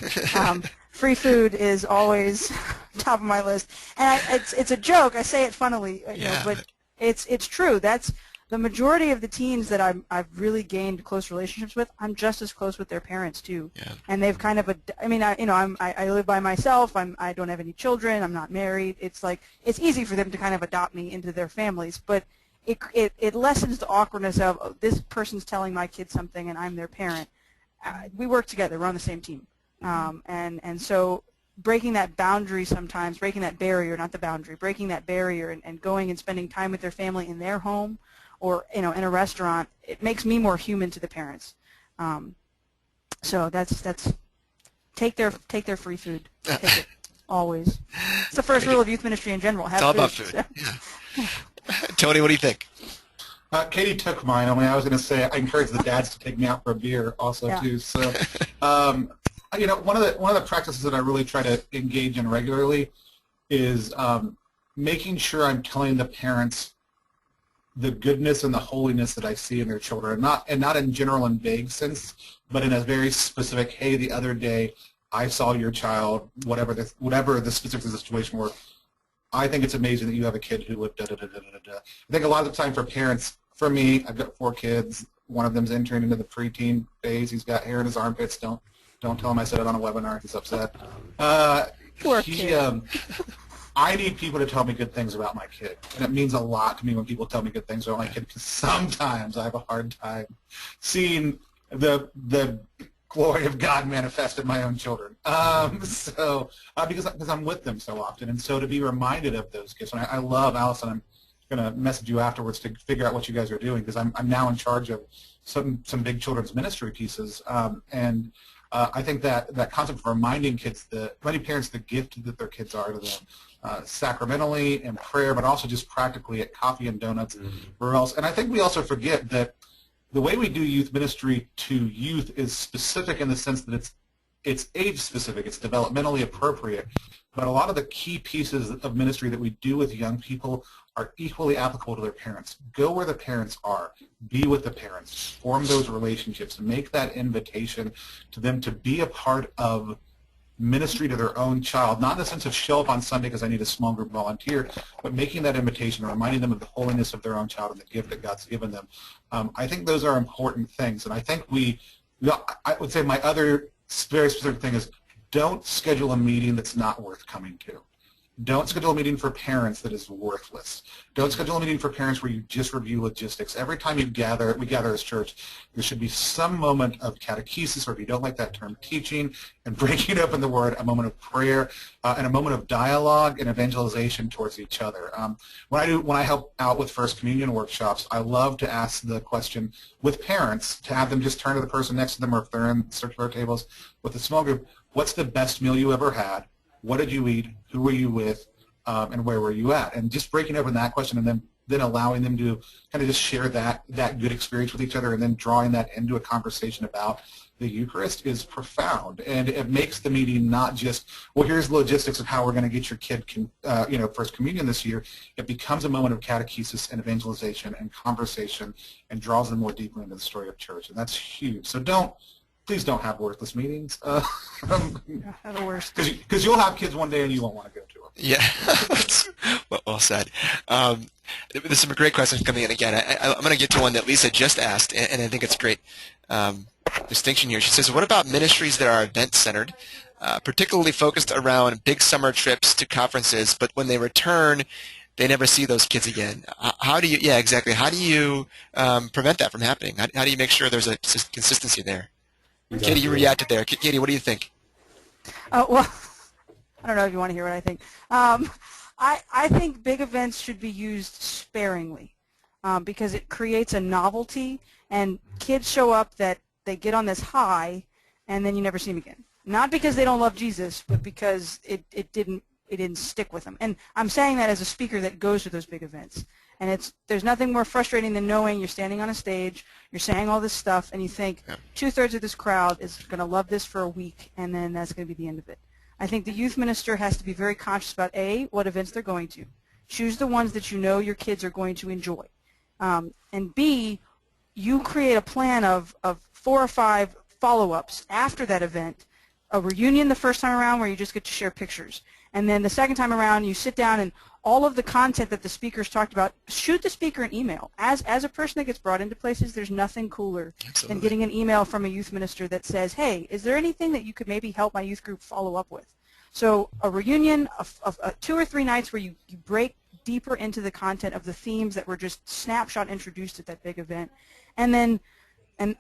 Free food is always top of my list, and it's a joke. I say it funnily, but it's true. That's the majority of the teens that I've really gained close relationships with. I'm just as close with their parents too, and they've kind of I live by myself. I don't have any children. I'm not married. It's like it's easy for them to kind of adopt me into their families, but it lessens the awkwardness of, oh, this person's telling my kid something and I'm their parent. We work together. We're on the same team, and so breaking that boundary sometimes, breaking that barrier, not the boundary, breaking that barrier and going and spending time with their family in their home or in a restaurant, it makes me more human to the parents. So that's take their free food. Take it, always. It's the first rule of youth ministry in general. Have it's all food. about food. Yeah. Tony, what do you think? Katie took mine. I mean, I was going to say I encourage the dads to take me out for a beer also too. So, one of the practices that I really try to engage in regularly is making sure I'm telling the parents the goodness and the holiness that I see in their children, and not in general and vague sense, but in a very specific. Hey, the other day I saw your child, whatever the specific situation were. I think it's amazing that you have a kid who would da-da-da-da-da-da. I think a lot of the time for parents, for me, I've got 4 kids. One of them's entering into the preteen phase. He's got hair in his armpits. Don't tell him I said it on a webinar. He's upset. Poor kid. I need people to tell me good things about my kid. And it means a lot to me when people tell me good things about my kid, because sometimes I have a hard time seeing the glory of God manifest in my own children. Because I'm with them so often, and so to be reminded of those gifts. And I love, Allison, I'm going to message you afterwards to figure out what you guys are doing, because I'm now in charge of some big children's ministry pieces, and I think that concept of reminding parents the gift that their kids are to them, sacramentally in prayer, but also just practically at coffee and donuts, or else. And I think we also forget that the way we do youth ministry to youth is specific in the sense that it's age specific, it's developmentally appropriate, but a lot of the key pieces of ministry that we do with young people are equally applicable to their parents. Go where the parents are, be with the parents, form those relationships, make that invitation to them to be a part of ministry to their own child, not in the sense of show up on Sunday because I need a small group volunteer, but making that invitation and reminding them of the holiness of their own child and the gift that God's given them. I think those are important things, and I think I would say my other very specific thing is don't schedule a meeting that's not worth coming to. Don't schedule a meeting for parents that is worthless. Don't schedule a meeting for parents where you just review logistics. Every time we gather as church, there should be some moment of catechesis, or if you don't like that term, teaching, and breaking open the word, a moment of prayer, and a moment of dialogue and evangelization towards each other. When I help out with First Communion workshops, I love to ask the question with parents, to have them just turn to the person next to them, or if they're in circular tables with a small group, what's the best meal you ever had? What did you eat? Who were you with? And where were you at? And just breaking open that question, and then allowing them to kind of just share that good experience with each other, and then drawing that into a conversation about the Eucharist is profound. And it makes the meeting not just, well, here's the logistics of how we're going to get your kid First Communion this year. It becomes a moment of catechesis and evangelization and conversation, and draws them more deeply into the story of church. And that's huge. So please don't have worthless meetings. The worst. Because you'll have kids one day and you won't want to go to them. Yeah, well said. There's some great questions coming in again. I'm going to get to one that Lisa just asked, and I think it's a great distinction here. She says, what about ministries that are event-centered, particularly focused around big summer trips to conferences, but when they return, they never see those kids again? How do you prevent that from happening? How do you make sure there's a consistency there? Katie, you reacted there. Katie, what do you think? Well, I don't know if you want to hear what I think. I think big events should be used sparingly, because it creates a novelty, and kids show up that they get on this high, and then you never see them again. Not because they don't love Jesus, but because it didn't stick with them. And I'm saying that as a speaker that goes to those big events. And there's nothing more frustrating than knowing you're standing on a stage, you're saying all this stuff, and you think 2/3 of this crowd is going to love this for a week, and then that's going to be the end of it. I think the youth minister has to be very conscious about A, what events they're going to. Choose the ones that you know your kids are going to enjoy. And B, you create a plan of 4 or 5 follow-ups after that event. A reunion the first time around where you just get to share pictures. And then the second time around you sit down and all of the content that the speakers talked about, shoot the speaker an email. As a person that gets brought into places, there's nothing cooler than getting an email from a youth minister that says, hey, is there anything that you could maybe help my youth group follow up with? So a reunion of 2 or 3 nights where you break deeper into the content of the themes that were just snapshot introduced at that big event. And then, and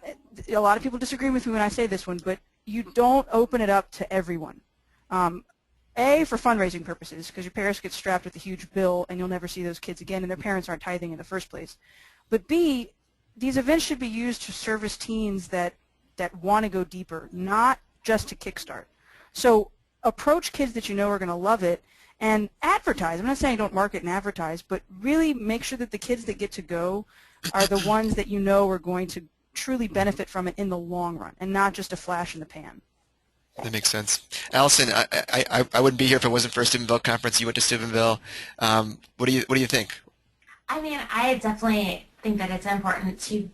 a lot of people disagree with me when I say this one, but you don't open it up to everyone. A, for fundraising purposes, because your parish gets strapped with a huge bill and you'll never see those kids again and their parents aren't tithing in the first place. But B, these events should be used to service teens that want to go deeper, not just to kickstart. So approach kids that you know are going to love it and advertise. I'm not saying don't market and advertise, but really make sure that the kids that get to go are the ones that you know are going to truly benefit from it in the long run and not just a flash in the pan. That makes sense. Allison, I wouldn't be here if it wasn't for a Steubenville conference. You went to Steubenville. What do you think? I mean, I definitely think that it's important to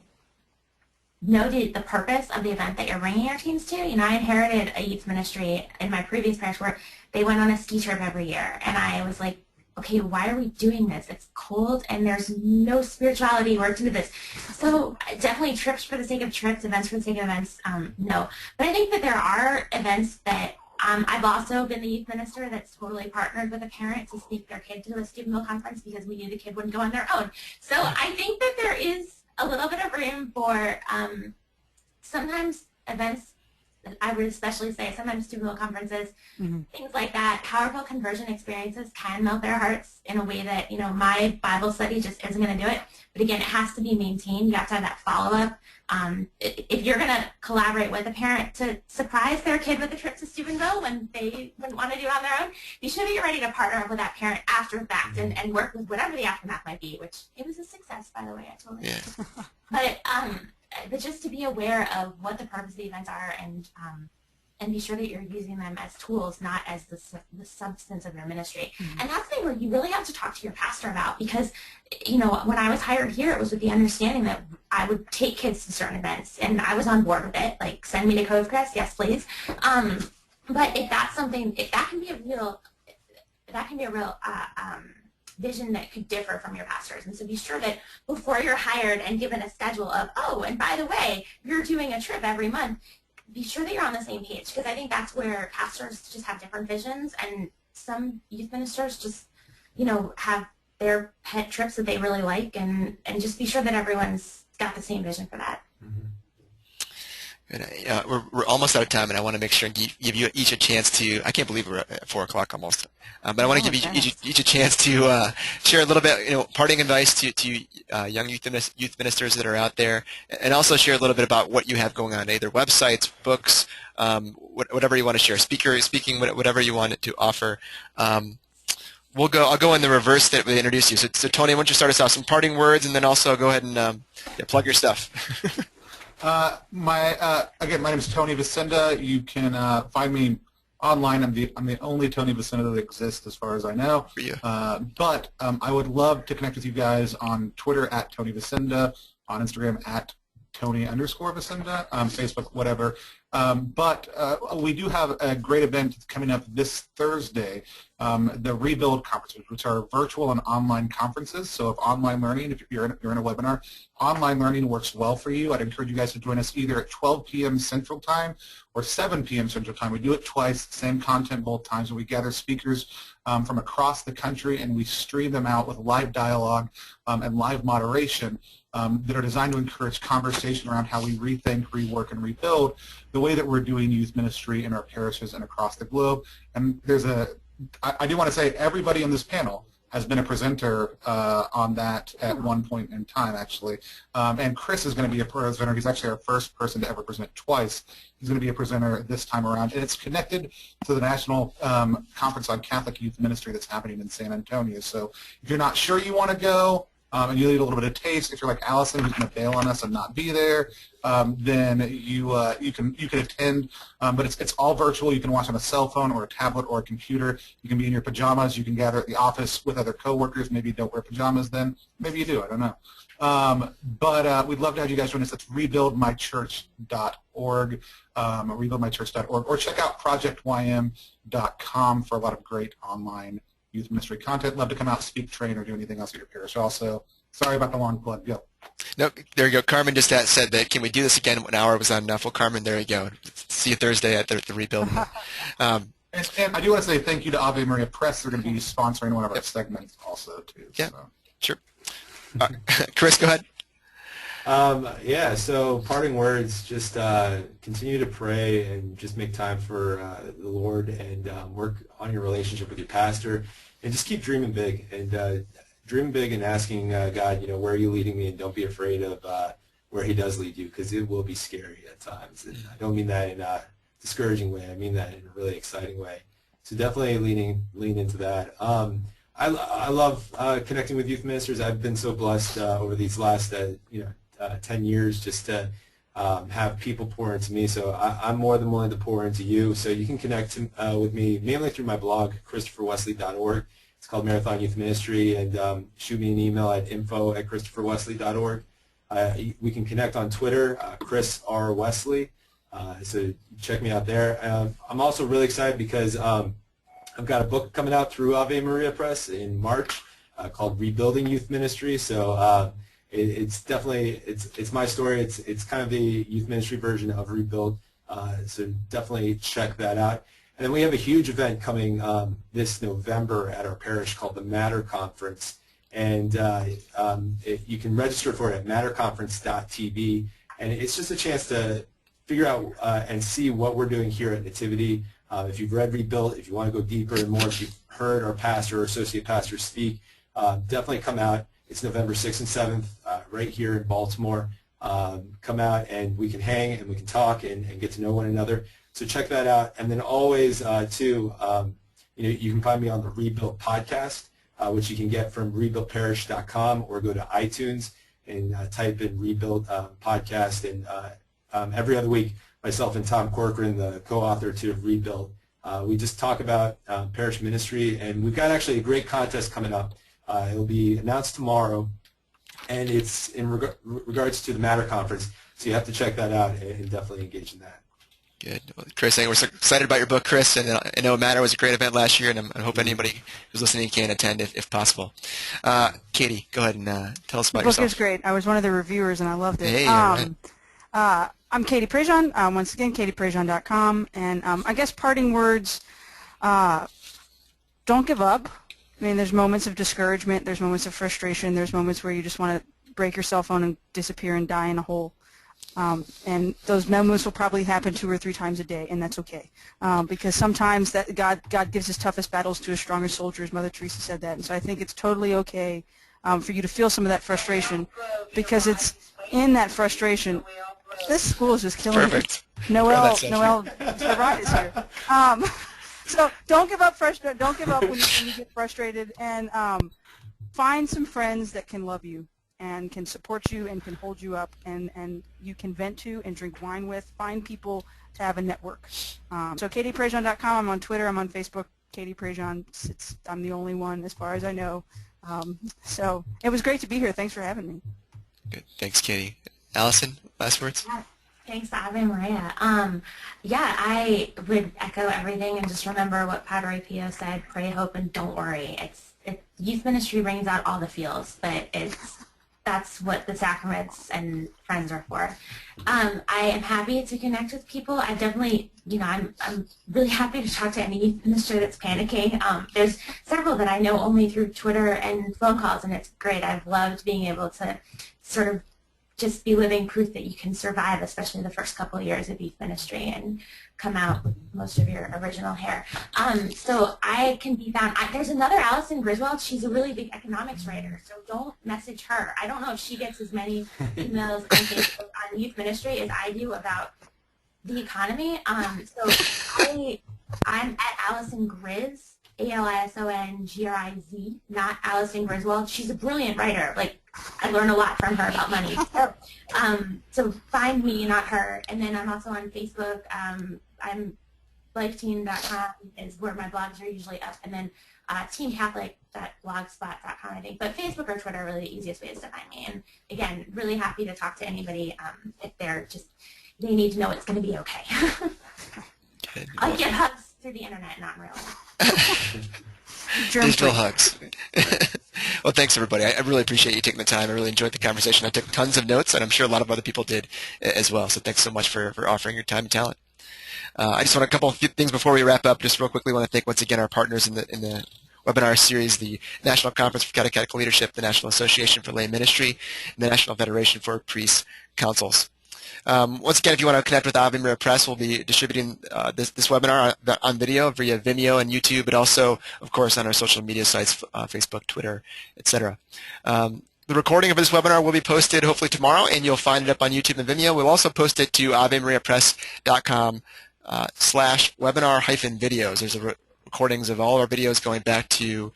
know the purpose of the event that you're bringing your teens to. You know, I inherited a youth ministry in my previous parish where they went on a ski trip every year, and I was like, okay, why are we doing this? It's cold and there's no spirituality worked into this. So definitely trips for the sake of trips, events for the sake of events, no. But I think that there are events that I've also been the youth minister that's totally partnered with a parent to sneak their kid to a Steubenville conference because we knew the kid wouldn't go on their own. So I think that there is a little bit of room for sometimes events, I would especially say sometimes Steubenville conferences, things like that, powerful conversion experiences can melt their hearts in a way that, you know, my Bible study just isn't going to do it. But again, it has to be maintained. You have to have that follow-up. If you're going to collaborate with a parent to surprise their kid with a trip to Steubenville when they wouldn't want to do it on their own, be sure that you're ready to partner up with that parent after the fact and work with whatever the aftermath might be, which it was a success, by the way. I totally but just to be aware of what the purpose of the events are and be sure that you're using them as tools, not as the substance of your ministry. And that's the thing where you really have to talk to your pastor about because, you know, when I was hired here, it was with the understanding that I would take kids to certain events, and I was on board with it. Like, send me to Cove Crest, yes, please. But if that's something, if that can be a real vision that could differ from your pastors. And so be sure that before you're hired and given a schedule of, oh, and by the way, you're doing a trip every month, be sure that you're on the same page, because I think that's where pastors just have different visions, and some youth ministers just, you know, have their pet trips that they really like, and just be sure that everyone's got the same vision for that. And, we're almost out of time, and I want to make sure and give you each a chance to. I can't believe we're at 4 o'clock almost, but I want to give each a chance to share a little bit, you know, parting advice to young youth ministers that are out there, and also share a little bit about what you have going on, either websites, books, whatever you want to share, speaking, whatever you want to offer. I'll go in the reverse that we introduced you. So Tony, why don't you start us off, some parting words, and then also go ahead and plug your stuff. Again, my name is Tony Vicinda. You can find me online. I'm the only Tony Vicinda that exists as far as I know. But I would love to connect with you guys on Twitter at Tony Vicinda, on Instagram at Tony_Vicinda, Facebook, whatever. But we do have a great event coming up this Thursday, the Rebuild Conference, which are virtual and online conferences. So if online learning, if you're in a webinar, online learning works well for you, I'd encourage you guys to join us either at 12 p.m. Central Time or 7 p.m. Central Time. We do it twice, same content both times, and we gather speakers from across the country, and we stream them out with live dialogue and live moderation that are designed to encourage conversation around how we rethink, rework, and rebuild the way that we're doing youth ministry in our parishes and across the globe. And I do want to say everybody on this panel has been a presenter on that at one point in time, actually. And Chris is going to be a presenter. He's actually our first person to ever present twice. He's going to be a presenter this time around. And it's connected to the National Conference on Catholic Youth Ministry that's happening in San Antonio. So if you're not sure you want to go, and you need a little bit of taste. If you're like Allison, who's going to bail on us and not be there, then you can attend. But it's all virtual. You can watch on a cell phone or a tablet or a computer. You can be in your pajamas. You can gather at the office with other coworkers. Maybe you don't wear pajamas then. Maybe you do. I don't know. But we'd love to have you guys join us. That's rebuildmychurch.org, rebuildmychurch.org, or check out projectym.com for a lot of great online youth ministry content. Love to come out, speak, train, or do anything else at your parish. Also, sorry about the long plug. Go. No, there you go. Carmen just said that, can we do this again? 1 hour was not enough. Well, Carmen, there you go. See you Thursday at the Rebuild. And I do want to say thank you to Ave Maria Press. They're going to be sponsoring one of our segments also, too. Yeah, so. Sure. Chris, go ahead. Yeah, so parting words, just continue to pray and just make time for the Lord, and work on your relationship with your pastor, and just keep dreaming big, and dream big and asking God, where are you leading me, and don't be afraid of where he does lead you, because it will be scary at times. And I don't mean that in a discouraging way. I mean that in a really exciting way. So definitely lean into that. I love connecting with youth ministers. I've been so blessed over these last 10 years just to have people pour into me. So I'm more than willing to pour into you. So you can connect with me mainly through my blog, christopherwesley.org. It's called Marathon Youth Ministry, and shoot me an email at info@christopherwesley.org. We can connect on Twitter, Chris R. Wesley. So check me out there. I'm also really excited because I've got a book coming out through Ave Maria Press in March called Rebuilding Youth Ministry. So it's definitely it's my story. It's kind of the youth ministry version of Rebuild. So definitely check that out. And then we have a huge event coming this November at our parish called the Matter Conference, and you can register for it at matterconference.tv. And it's just a chance to figure out and see what we're doing here at Nativity. If you've read Rebuild, if you want to go deeper and more, if you've heard our pastor or associate pastor speak, definitely come out. It's November 6th and 7th right here in Baltimore. Come out and we can hang and we can talk and get to know one another. So check that out. And then always, too, you can find me on the Rebuild podcast, which you can get from rebuildparish.com, or go to iTunes and type in Rebuild podcast. And every other week, myself and Tom Corcoran, the co-author to Rebuild, we just talk about parish ministry. And we've got actually a great contest coming up. It'll be announced tomorrow, and it's in regards to the Matter Conference. So you have to check that out and definitely engage in that. Good. Well, Chris, we're so excited about your book, Chris, and I know Matter was a great event last year, and I hope anybody who's listening can attend if possible. Katie, go ahead and tell us about yourself. The book is great. I was one of the reviewers, and I loved it. Hey, all right. I'm Katie Prejan, once again, katieprejan.com, and I guess parting words, don't give up. I mean, there's moments of discouragement, there's moments of frustration, there's moments where you just want to break your cell phone and disappear and die in a hole. And those moments will probably happen 2 or 3 times a day, and that's okay. Because sometimes that God gives his toughest battles to his strongest soldiers. Mother Teresa said that. And so I think it's totally okay for you to feel some of that frustration, because it's in that frustration. This school is just killing me. Noel, the ride is here. So don't give up. Don't give up when you get frustrated, and find some friends that can love you and can support you and can hold you up, and you can vent to and drink wine with. Find people to have a network. So katieprejan.com. I'm on Twitter. I'm on Facebook. Katie Prejan. I'm the only one as far as I know. So it was great to be here. Thanks for having me. Good. Thanks, Katie. Allison, last words? Yeah. Thanks, Ave Maria. I would echo everything and just remember what Padre Pio said: pray, hope, and don't worry. Youth ministry brings out all the feels, but that's what the sacraments and friends are for. I am happy to connect with people. I definitely, I'm really happy to talk to any youth minister that's panicking. There's several that I know only through Twitter and phone calls, and it's great. I've loved being able to sort of just be living proof that you can survive, especially the first couple of years of youth ministry, and come out with most of your original hair. So I can be found. There's another Allison Griswald. She's a really big economics writer, so don't message her. I don't know if she gets as many emails on Facebook on youth ministry as I do about the economy. So I'm at Allison Gris ALISONGRIZ, not Alison Griswold. She's a brilliant writer. Like, I learn a lot from her about money. So find me, not her. And then I'm also on Facebook. I'm lifeteen.com is where my blogs are usually up. And then teamcatholic.blogspot.com, I think. But Facebook or Twitter are really the easiest ways to find me. And again, really happy to talk to anybody if they need to know it's going to be okay. I get hugs through the internet, not in real life. Digital hugs. Well, thanks, everybody. I really appreciate you taking the time. I really enjoyed the conversation. I took tons of notes, and I'm sure a lot of other people did as well. So thanks so much for offering your time and talent. I just want a couple of things before we wrap up. Just real quickly, I want to thank once again our partners in the webinar series, the National Conference for Catechetical Leadership, the National Association for Lay Ministry, and the National Federation for Priests Councils. Once again, if you want to connect with Ave Maria Press, we'll be distributing this webinar on video via Vimeo and YouTube, but also, of course, on our social media sites, Facebook, Twitter, etc. The recording of this webinar will be posted hopefully tomorrow, and you'll find it up on YouTube and Vimeo. We'll also post it to avemariapress.com/webinar-videos. There's recordings of all our videos going back to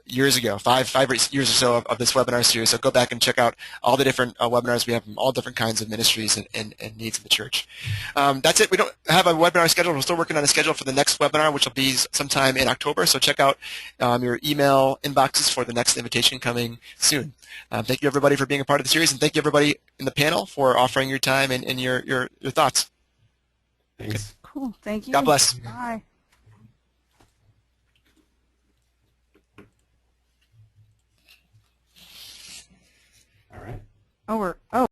years ago, five years or so of this webinar series. So go back and check out all the different webinars we have from all different kinds of ministries and needs of the church. That's it. We don't have a webinar scheduled. We're still working on a schedule for the next webinar, which will be sometime in October. So check out your email inboxes for the next invitation coming soon. Thank you, everybody, for being a part of the series, and thank you, everybody in the panel, for offering your time and your thoughts. Thanks. Cool. Thank you. God bless. Bye. All right. Oh,